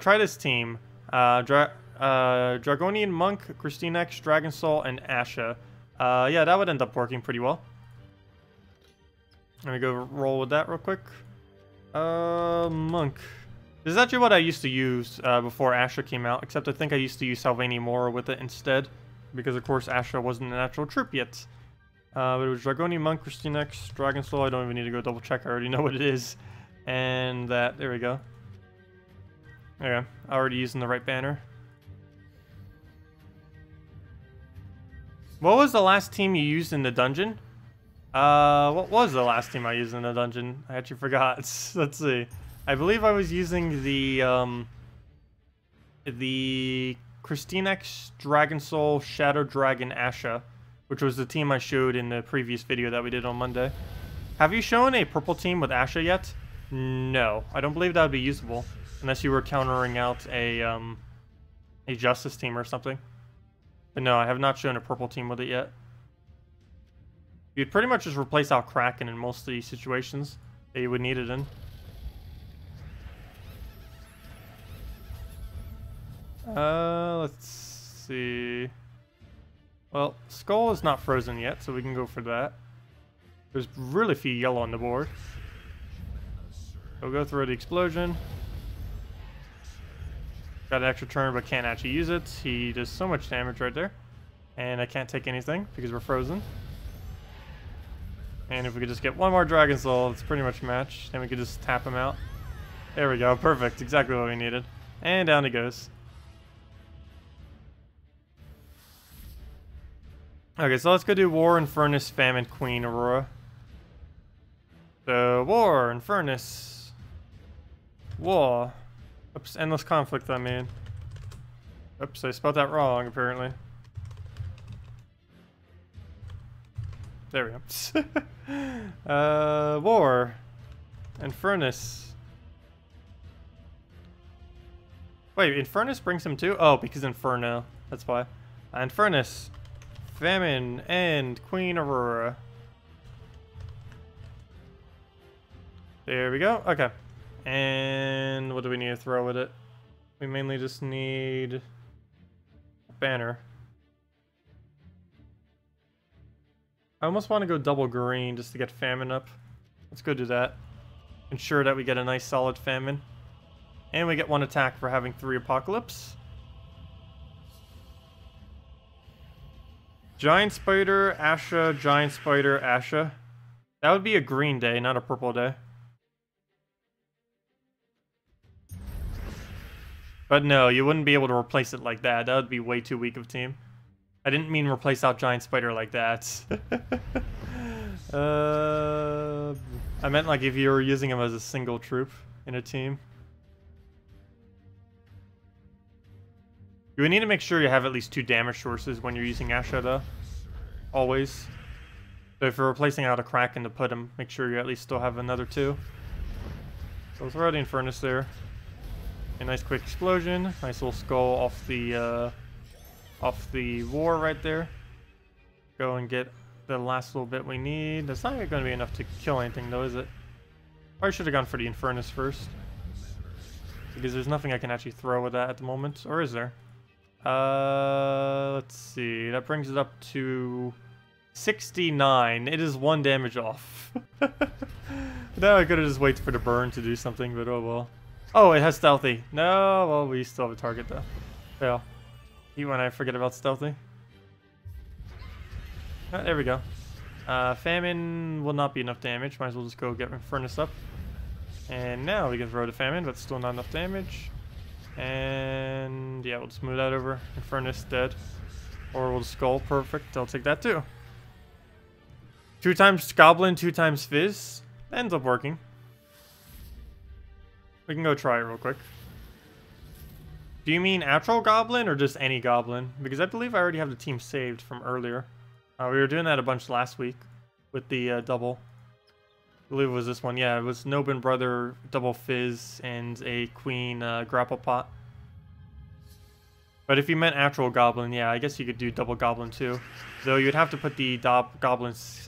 Try this team. Dragonian Monk, KrissTigger, Dragon Soul, and Asha. Yeah, that would end up working pretty well. Let me go roll with that real quick. Monk. This is actually what I used to use before Asha came out, except I think I used to use Salvani Mora with it instead, because of course Asha wasn't an actual troop yet. But it was Dragonian Monk, KrissTigger, Dragon Soul. I don't even need to go double check. I already know what it is. And that, there we go. Okay, already using the right banner. What was the last team you used in the dungeon? What was the last team I used in the dungeon? I actually forgot. Let's see. I believe I was using the KrissTigger, Dragon Soul, Shadow Dragon, Asha, which was the team I showed in the previous video that we did on Monday. Have you shown a purple team with Asha yet? No, I don't believe that would be usable, unless you were countering out a Justice team or something. But no, I have not shown a purple team with it yet. You'd pretty much just replace out Kraken in most of these situations that you would need it in. Let's see. Well, Skull is not frozen yet, so we can go for that. There's really few yellow on the board. We'll go through the explosion. Got an extra turn, but can't actually use it. He does so much damage right there. And I can't take anything because we're frozen. And if we could just get one more Dragon Soul, it's pretty much matched. Then we could just tap him out. There we go. Perfect. Exactly what we needed. And down he goes. Okay, so let's go do War, Infernus, Famine, Queen, Aurora. So, War, Infernus. War. Oops, Endless Conflict, I mean. Oops, I spelled that wrong, apparently. There we go. War. Infernus. Wait, Infernus brings him too? Oh, because Inferno. That's why. Infernus. Famine and Queen Aurora. There we go. Okay. And what do we need to throw with it? We mainly just need a banner. I almost want to go double green just to get Famine up. Let's go do that. Ensure that we get a nice solid Famine. And we get one attack for having 3 Apocalypse. Giant Spider, Asha, Giant Spider, Asha. That would be a green day, not a purple day. But no, you wouldn't be able to replace it like that. That would be way too weak of a team. I didn't mean replace out Giant Spider like that. I meant like if you were using him as a single troop in a team. You would need to make sure you have at least 2 damage sources when you're using Asha, though. Always. So if you're replacing out a Kraken to put him, make sure you at least still have another 2. So let's throw the Infernus there. A nice quick explosion. Nice little skull off the war right there. Go and get the last little bit we need. That's not going to be enough to kill anything, though, is it? Probably should have gone for the Infernus first. Because there's nothing I can actually throw with that at the moment. Or is there? Let's see. That brings it up to 69. It is 1 damage off. Now I could have just waited for the burn to do something, but oh well. Oh, it has stealthy. No, well, we still have a target though. Fail. Even when I forget about stealthy. Oh, there we go. Famine will not be enough damage. Might as well just go get Infernus up. And now we can throw the Famine, but still not enough damage. And yeah, we'll just move that over. Infernus dead. Or we'll Skull. Perfect. I'll take that too. 2 times Goblin, 2 times Fizz. Ends up working. We can go try it real quick. Do you mean actual Goblin or just any Goblin? Because I believe I already have the team saved from earlier. We were doing that a bunch last week with the double. I believe it was this one. Yeah, it was Nobin Brother, double Fizz, and a Queen Grapple Pot. But if you meant actual Goblin, yeah, I guess you could do double Goblin too. Though you'd have to put the Goblins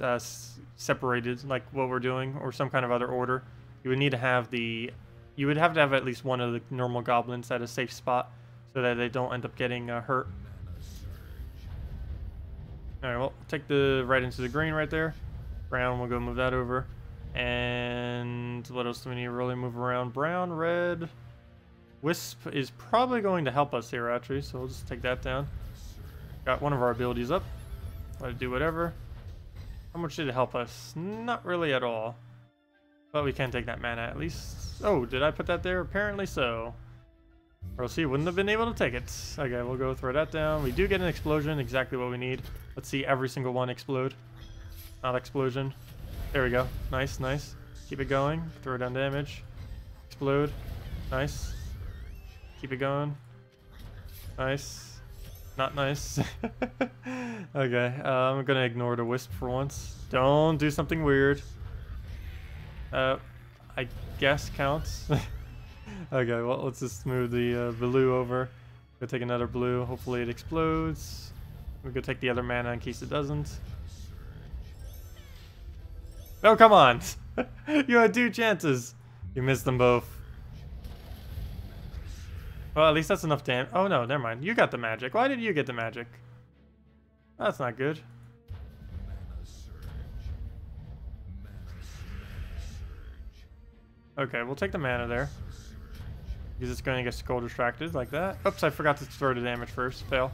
separated, like what we're doing, or some kind of other order. You would need to have the... You would have to have at least one of the normal Goblins at a safe spot, so that they don't end up getting hurt. Alright, well, take the right into the green right there. Brown, we'll go move that over. And what else do we need to really move around? Brown, red... Wisp is probably going to help us here, actually, so we'll just take that down. Got one of our abilities up. Let it do whatever. How much did it help us? Not really at all. But we can take that mana at least. Oh, did I put that there? Apparently so. Or else he wouldn't have been able to take it. Okay, we'll go throw that down. We do get an explosion, exactly what we need. Let's see every single one explode. Not explosion. There we go. Nice, nice. Keep it going. Throw down damage. Explode. Nice. Keep it going. Nice. Not nice. Okay, I'm gonna ignore the Wisp for once. Don't do something weird. I guess counts. Okay, well, let's just move the blue over. Go take another blue. Hopefully it explodes. We'll go take the other mana in case it doesn't. Oh, come on! You had 2 chances. You missed them both. Well, at least that's enough damage. Oh no, never mind. You got the magic. Why did you get the magic? That's not good. Okay, we'll take the mana there. Because it's going to get Skull distracted like that. Oops, I forgot to throw the damage first. Fail.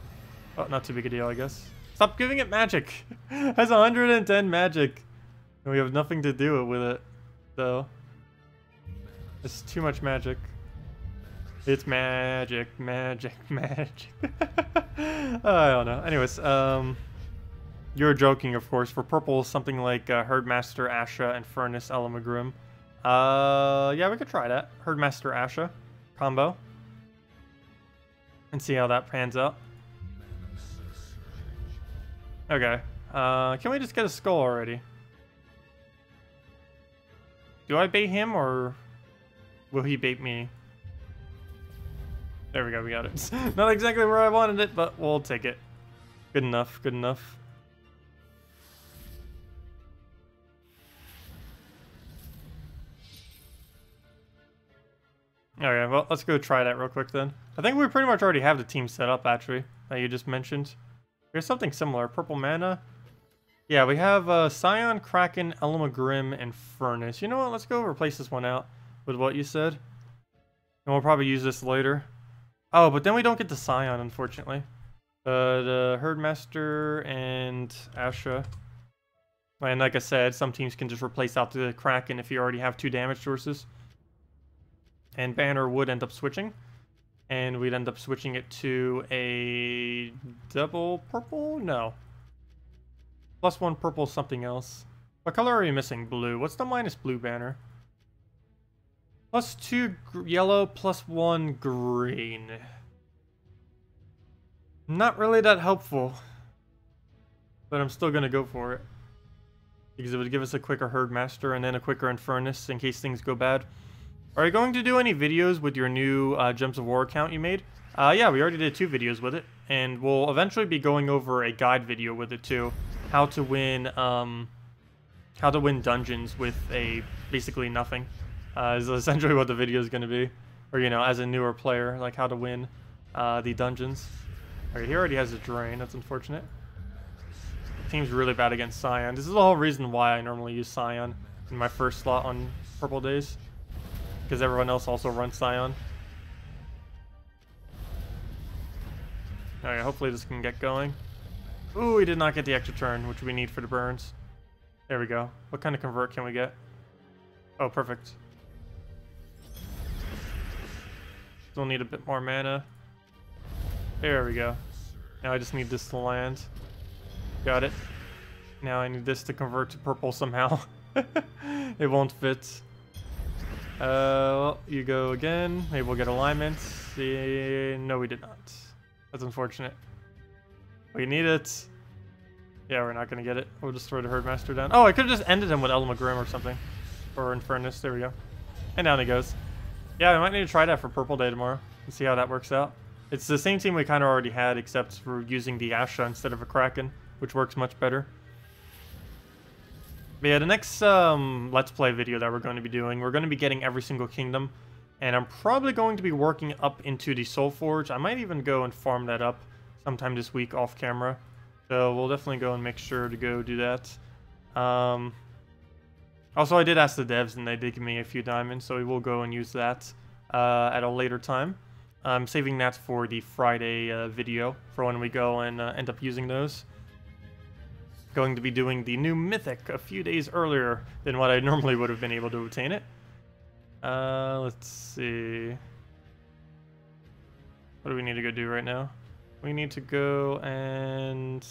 Oh, not too big a deal, I guess. Stop giving it magic! It has 110 magic. And we have nothing to do with it, though. It's too much magic. It's magic, magic, magic. I don't know. Anyways, you're joking, of course. For purple, something like Herdmaster, Asha, and Furnace, Elamagrim. Yeah, we could try that. Herdmaster, Asha combo. And see how that pans out. Okay. Can we just get a skull already? Do I bait him, or will he bait me? There we go, we got it. Not exactly where I wanted it, but we'll take it. Good enough, good enough. Okay, well, let's go try that real quick then. I think we pretty much already have the team set up, actually, that you just mentioned. There's something similar. Purple mana. Yeah, we have Scion, Kraken, Elamagrim, and Furnace. You know what? Let's go replace this one out with what you said. And we'll probably use this later. Oh, but then we don't get the Scion, unfortunately. The Herdmaster and Asha. And like I said, some teams can just replace out the Kraken if you already have 2 damage sources. And Banner would end up switching. And we'd end up switching it to a double purple? No. +1 purple something else. What color are you missing? Blue. What's the minus blue banner? +2 yellow, +1 green. Not really that helpful. But I'm still gonna go for it. Because it would give us a quicker Herd Master and then a quicker Infernus in case things go bad. Are you going to do any videos with your new Gems of War account you made? Yeah, we already did 2 videos with it. And we'll eventually be going over a guide video with it too. How to win dungeons with basically nothing. Is essentially what the video is going to be. Or, you know, as a newer player, like how to win the dungeons. Alright, he already has a drain. That's unfortunate. Team's really bad against Scion. This is the whole reason why I normally use Scion in my first slot on purple days. Because everyone else also runs Scion. Alright, hopefully this can get going. Ooh, we did not get the extra turn, which we need for the burns. There we go. What kind of convert can we get? Oh, perfect. Still need a bit more mana. There we go. Now I just need this to land. Got it. Now I need this to convert to purple somehow. It won't fit. Well, you go again. Maybe we'll get alignment. No, we did not. That's unfortunate. We need it. Yeah, we're not going to get it. We'll just throw the Herdmaster down. Oh, I could have just ended him with Elamagrim or something. Or Infernus. There we go. And down he goes. Yeah, I might need to try that for Purple Day tomorrow. And see how that works out. It's the same team we kind of already had, except we're using the Asha instead of a Kraken, which works much better. But yeah, the next Let's Play video that we're going to be doing, we're going to be getting every single kingdom. And I'm probably going to be working up into the Soul Forge. I might even go and farm that up sometime this week off camera. So we'll definitely go and make sure to go do that. Also, I did ask the devs and they did give me a few diamonds, so we will go and use that at a later time. I'm saving that for the Friday video for when we go and end up using those. Going to be doing the new Mythic a few days earlier than what I normally would have been able to obtain it. Let's see. What do we need to go do right now? We need to go and...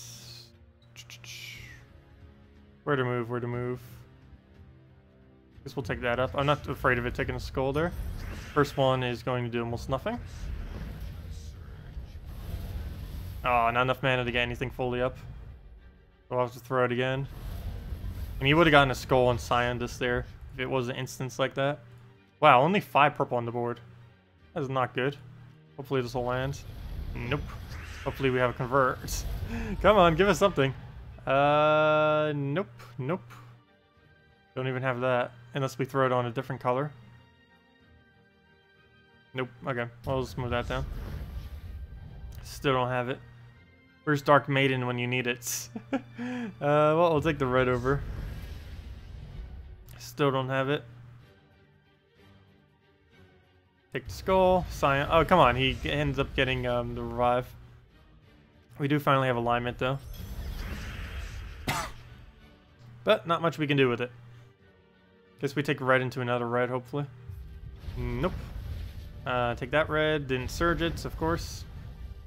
Where to move? Guess we'll take that up. I'm not afraid of it taking a skull there. First one is going to do almost nothing. Oh, not enough mana to get anything fully up. So I'll have to throw it again. And he would have gotten a skull and Scion this there if it was an instance like that. Wow, only 5 purple on the board. That is not good. Hopefully this will land. Nope. Hopefully we have a convert. Come on, give us something. Nope. Don't even have that. Unless we throw it on a different color. Nope. Okay, well, let's move that down. Still don't have it. Where's Dark Maiden when you need it? Well, I'll take the red over. Still don't have it. Take the skull. Scion. Oh, come on. He ends up getting the revive. We do finally have alignment, though. But not much we can do with it. Guess we take red into another red, hopefully. Nope. Take that red. Didn't surge it, of course.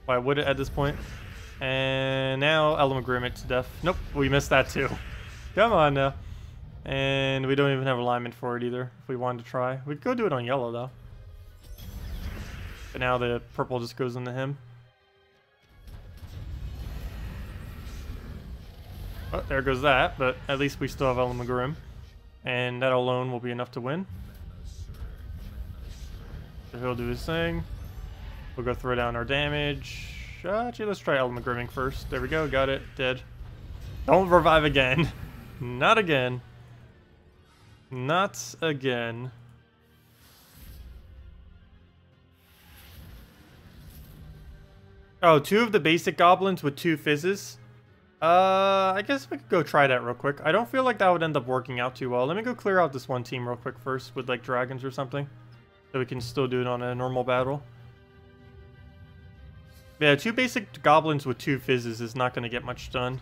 Why would it at this point? And now Elamagrim it to death. Nope, we missed that too. Come on now. And we don't even have alignment for it either, if we wanted to try. We could go do it on yellow, though. But now the purple just goes into him. Oh, there goes that, but at least we still have Elamagrim. And that alone will be enough to win. So he'll do his thing. We'll go throw down our damage. Actually, let's try Elamagrimming first. There we go, got it. Dead. Don't revive again. Not again. Not again. Oh, 2 of the basic goblins with 2 fizzes. I guess we could go try that real quick. I don't feel like that would end up working out too well. Let me go clear out this one team real quick first with like dragons or something. So we can still do it on a normal battle. Yeah, 2 basic goblins with 2 fizzes is not going to get much done.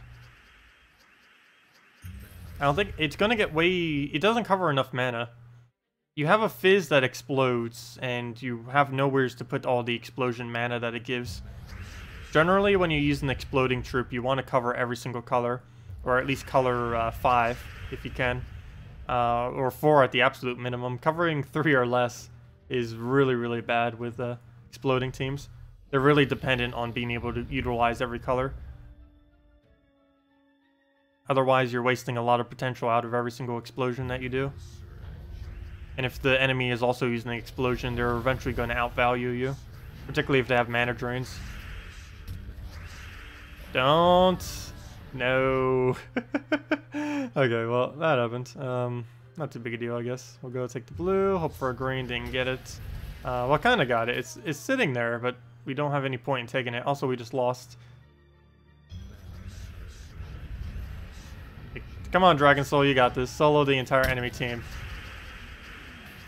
I don't think it's going to get way... It doesn't cover enough mana. You have a fizz that explodes, and you have nowheres to put all the explosion mana that it gives. Generally, when you use an exploding troop, you want to cover every single color, or at least color 5, if you can. Or 4 at the absolute minimum. Covering 3 or less is really, really bad with exploding teams. They're really dependent on being able to utilize every color. Otherwise, you're wasting a lot of potential out of every single explosion that you do. And if the enemy is also using the explosion, they're eventually going to outvalue you. Particularly if they have mana drains. Don't. No. Okay, well, that happened. Not too big a deal, I guess. We'll go take the blue, hope for a green, didn't get it. Well, kind of got it. It's sitting there, but we don't have any point in taking it. Also, we just lost. Come on, Dragon Soul, you got this. Solo the entire enemy team.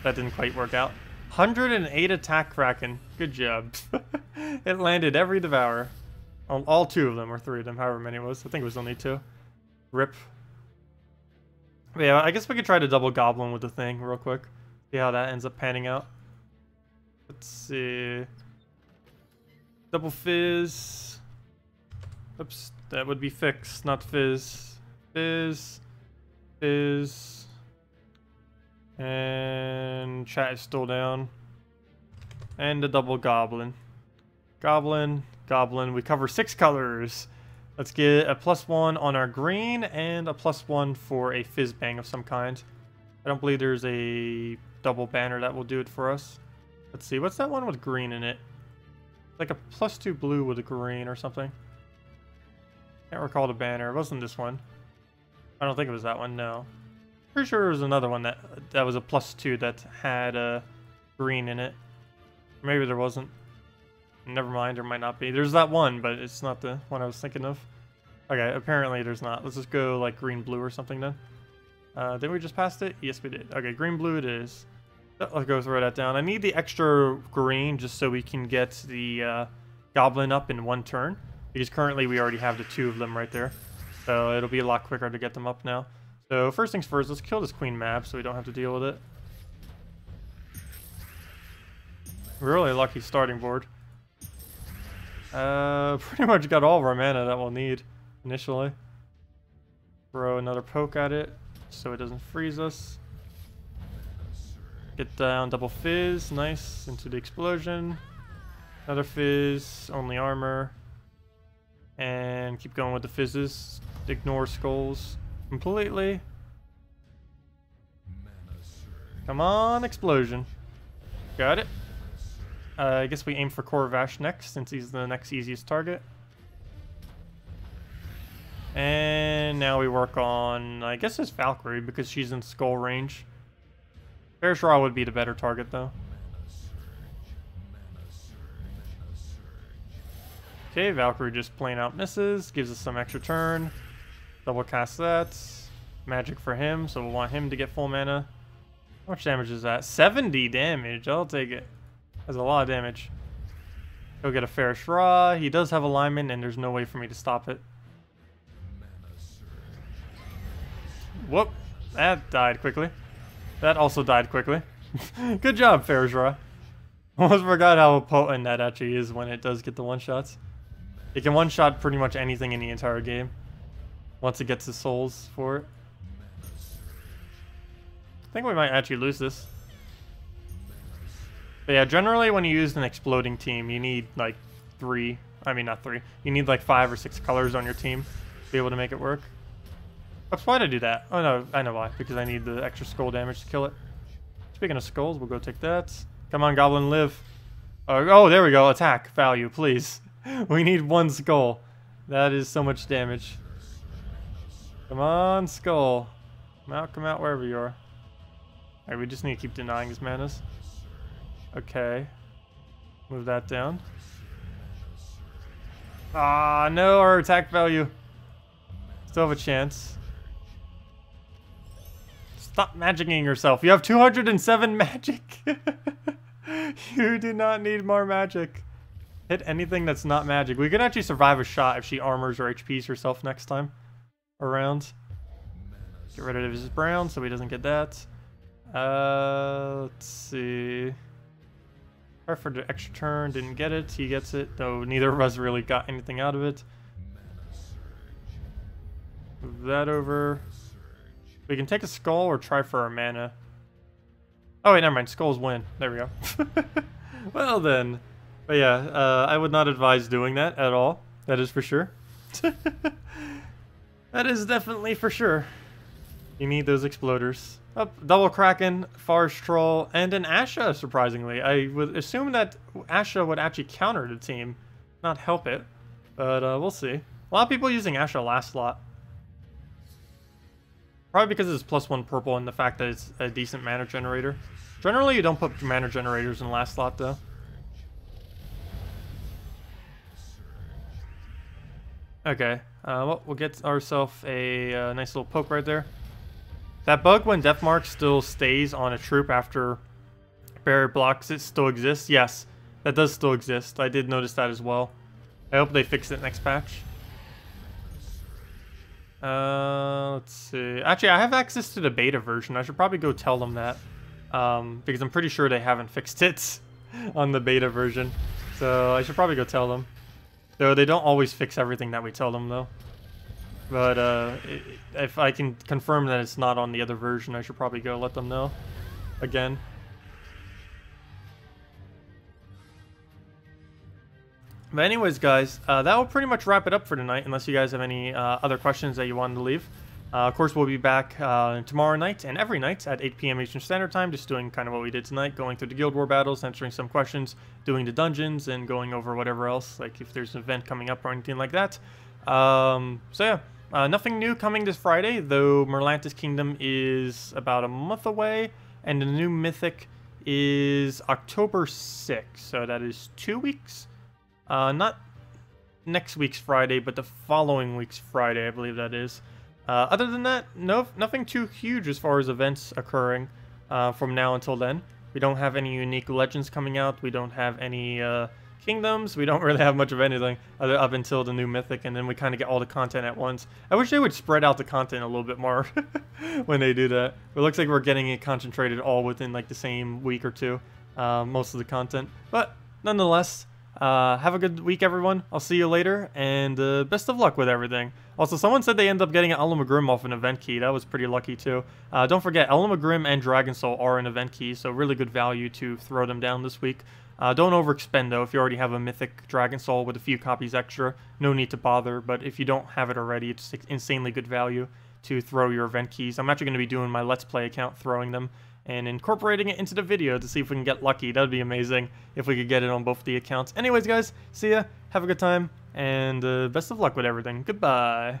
That didn't quite work out. 108 attack Kraken. Good job. It landed every Devour. All 2 of them, or 3 of them, however many it was. I think it was only 2. Rip. But yeah, I guess we could try to double Goblin with the thing real quick. See how that ends up panning out. Let's see. Double Fizz. Oops, that would be Fix, not Fizz. Fizz, Fizz, and chat is still down, and a double Goblin. Goblin, Goblin, we cover 6 colors. Let's get a +1 on our green, and a +1 for a Fizz Bang of some kind. I don't believe there's a double banner that will do it for us. Let's see, what's that one with green in it? Like a +2 blue with a green or something. Can't recall the banner, it wasn't this one. I don't think it was that one, no. Pretty sure there was another one that was a +2 that had a green in it. Maybe there wasn't. Never mind, there might not be. There's that one, but it's not the one I was thinking of. Okay, apparently there's not. Let's just go like green-blue or something then. Did we just pass it? Yes, we did. Okay, green-blue it is. Let's go throw that down. I need the extra green just so we can get the Goblin up in 1 turn. Because currently we already have the 2 of them right there. So it'll be a lot quicker to get them up now. So first things first, let's kill this Queen map so we don't have to deal with it. Really lucky starting board. Pretty much got all of our mana that we'll need initially. Throw another poke at it so it doesn't freeze us. Get down double Fizz, nice, into the explosion. Another Fizz, only armor. And keep going with the fizzes. Ignore skulls completely. Come on, explosion. Got it. I guess we aim for Korvash next, since he's the next easiest target. And now we work on, I guess it's Valkyrie, because she's in skull range. Fairshra would be the better target, though. Okay, Valkyrie just plain out misses, gives us some extra turn. Double cast that. Magic for him, so we'll want him to get full mana. How much damage is that? 70 damage, I'll take it. That's a lot of damage. He'll get a Fairshra. He does have alignment, and there's no way for me to stop it. Whoop, that died quickly. That also died quickly. Good job, Fairshra. Almost forgot how potent that actually is when it does get the one-shots. It can one-shot pretty much anything in the entire game once it gets the souls for it. I think we might actually lose this. But yeah, generally when you use an exploding team, you need like you need like 5 or 6 colors on your team to be able to make it work. Oops, why'd I do that? Oh no, I know why. Because I need the extra skull damage to kill it. Speaking of skulls, we'll go take that. Come on, Goblin, live. Oh, there we go. Attack value, please. We need 1 skull. That is so much damage. Come on, skull. Come out wherever you are. Alright, we just need to keep denying his manas. Okay. Move that down. Ah, no, our attack value. Still have a chance. Stop magicking yourself. You have 207 magic. You do not need more magic. Hit anything that's not magic. We can actually survive a shot if she armors or HPs herself next time around. Get rid of his brown so he doesn't get that. Let's see. Try for the extra turn. Didn't get it. He gets it, though neither of us really got anything out of it. Move that over. We can take a skull or try for our mana. Oh wait, never mind. Skulls win. There we go. Well then. But yeah, I would not advise doing that at all. That is for sure. That is definitely for sure. You need those exploders. Oh, double Kraken, Forest Troll, and an Asha, surprisingly. I would assume that Asha would actually counter the team, not help it. But we'll see. A lot of people using Asha last slot. Probably because it's +1 purple and the fact that it's a decent mana generator. Generally, you don't put mana generators in last slot, though. Okay, well, we'll get ourselves a nice little poke right there. That bug when Death Mark still stays on a troop after barrier blocks it still exists? Yes, that does still exist. I did notice that as well. I hope they fix it next patch. Let's see. Actually, I have access to the beta version. I should probably go tell them that. Because I'm pretty sure they haven't fixed it on the beta version. So I should probably go tell them. Though they don't always fix everything that we tell them, though. But if I can confirm that it's not on the other version, I should probably go let them know again. But anyways, guys, that will pretty much wrap it up for tonight, unless you guys have any other questions that you wanted to leave. Of course, we'll be back tomorrow night and every night at 8 p.m. Eastern Standard Time, just doing kind of what we did tonight, going through the Guild War battles, answering some questions, doing the dungeons, and going over whatever else, like if there's an event coming up or anything like that. So yeah. Nothing new coming this Friday, though Merlantis Kingdom is about a month away, and the new Mythic is October 6th, so that is 2 weeks? Not next week's Friday, but the following week's Friday, I believe that is. Other than that, nothing too huge as far as events occurring from now until then. We don't have any unique legends coming out, we don't have any kingdoms, we don't really have much of anything up until the new Mythic, and then we kind of get all the content at once. I wish they would spread out the content a little bit more when they do that. It looks like we're getting it concentrated all within like the same week or two, most of the content. But nonetheless, have a good week, everyone. I'll see you later, and best of luck with everything. Also, someone said they end up getting an Elamagrim off an event key. That was pretty lucky, too. Don't forget, Elamagrim and Dragon Soul are an event key, so really good value to throw them down this week. Don't overexpend, though. If you already have a Mythic Dragon Soul with a few copies extra, no need to bother. But if you don't have it already, it's insanely good value to throw your event keys. I'm actually going to be doing my Let's Play account, throwing them, and incorporating it into the video to see if we can get lucky. That would be amazing if we could get it on both the accounts. Anyways, guys, see ya. Have a good time, and best of luck with everything. Goodbye.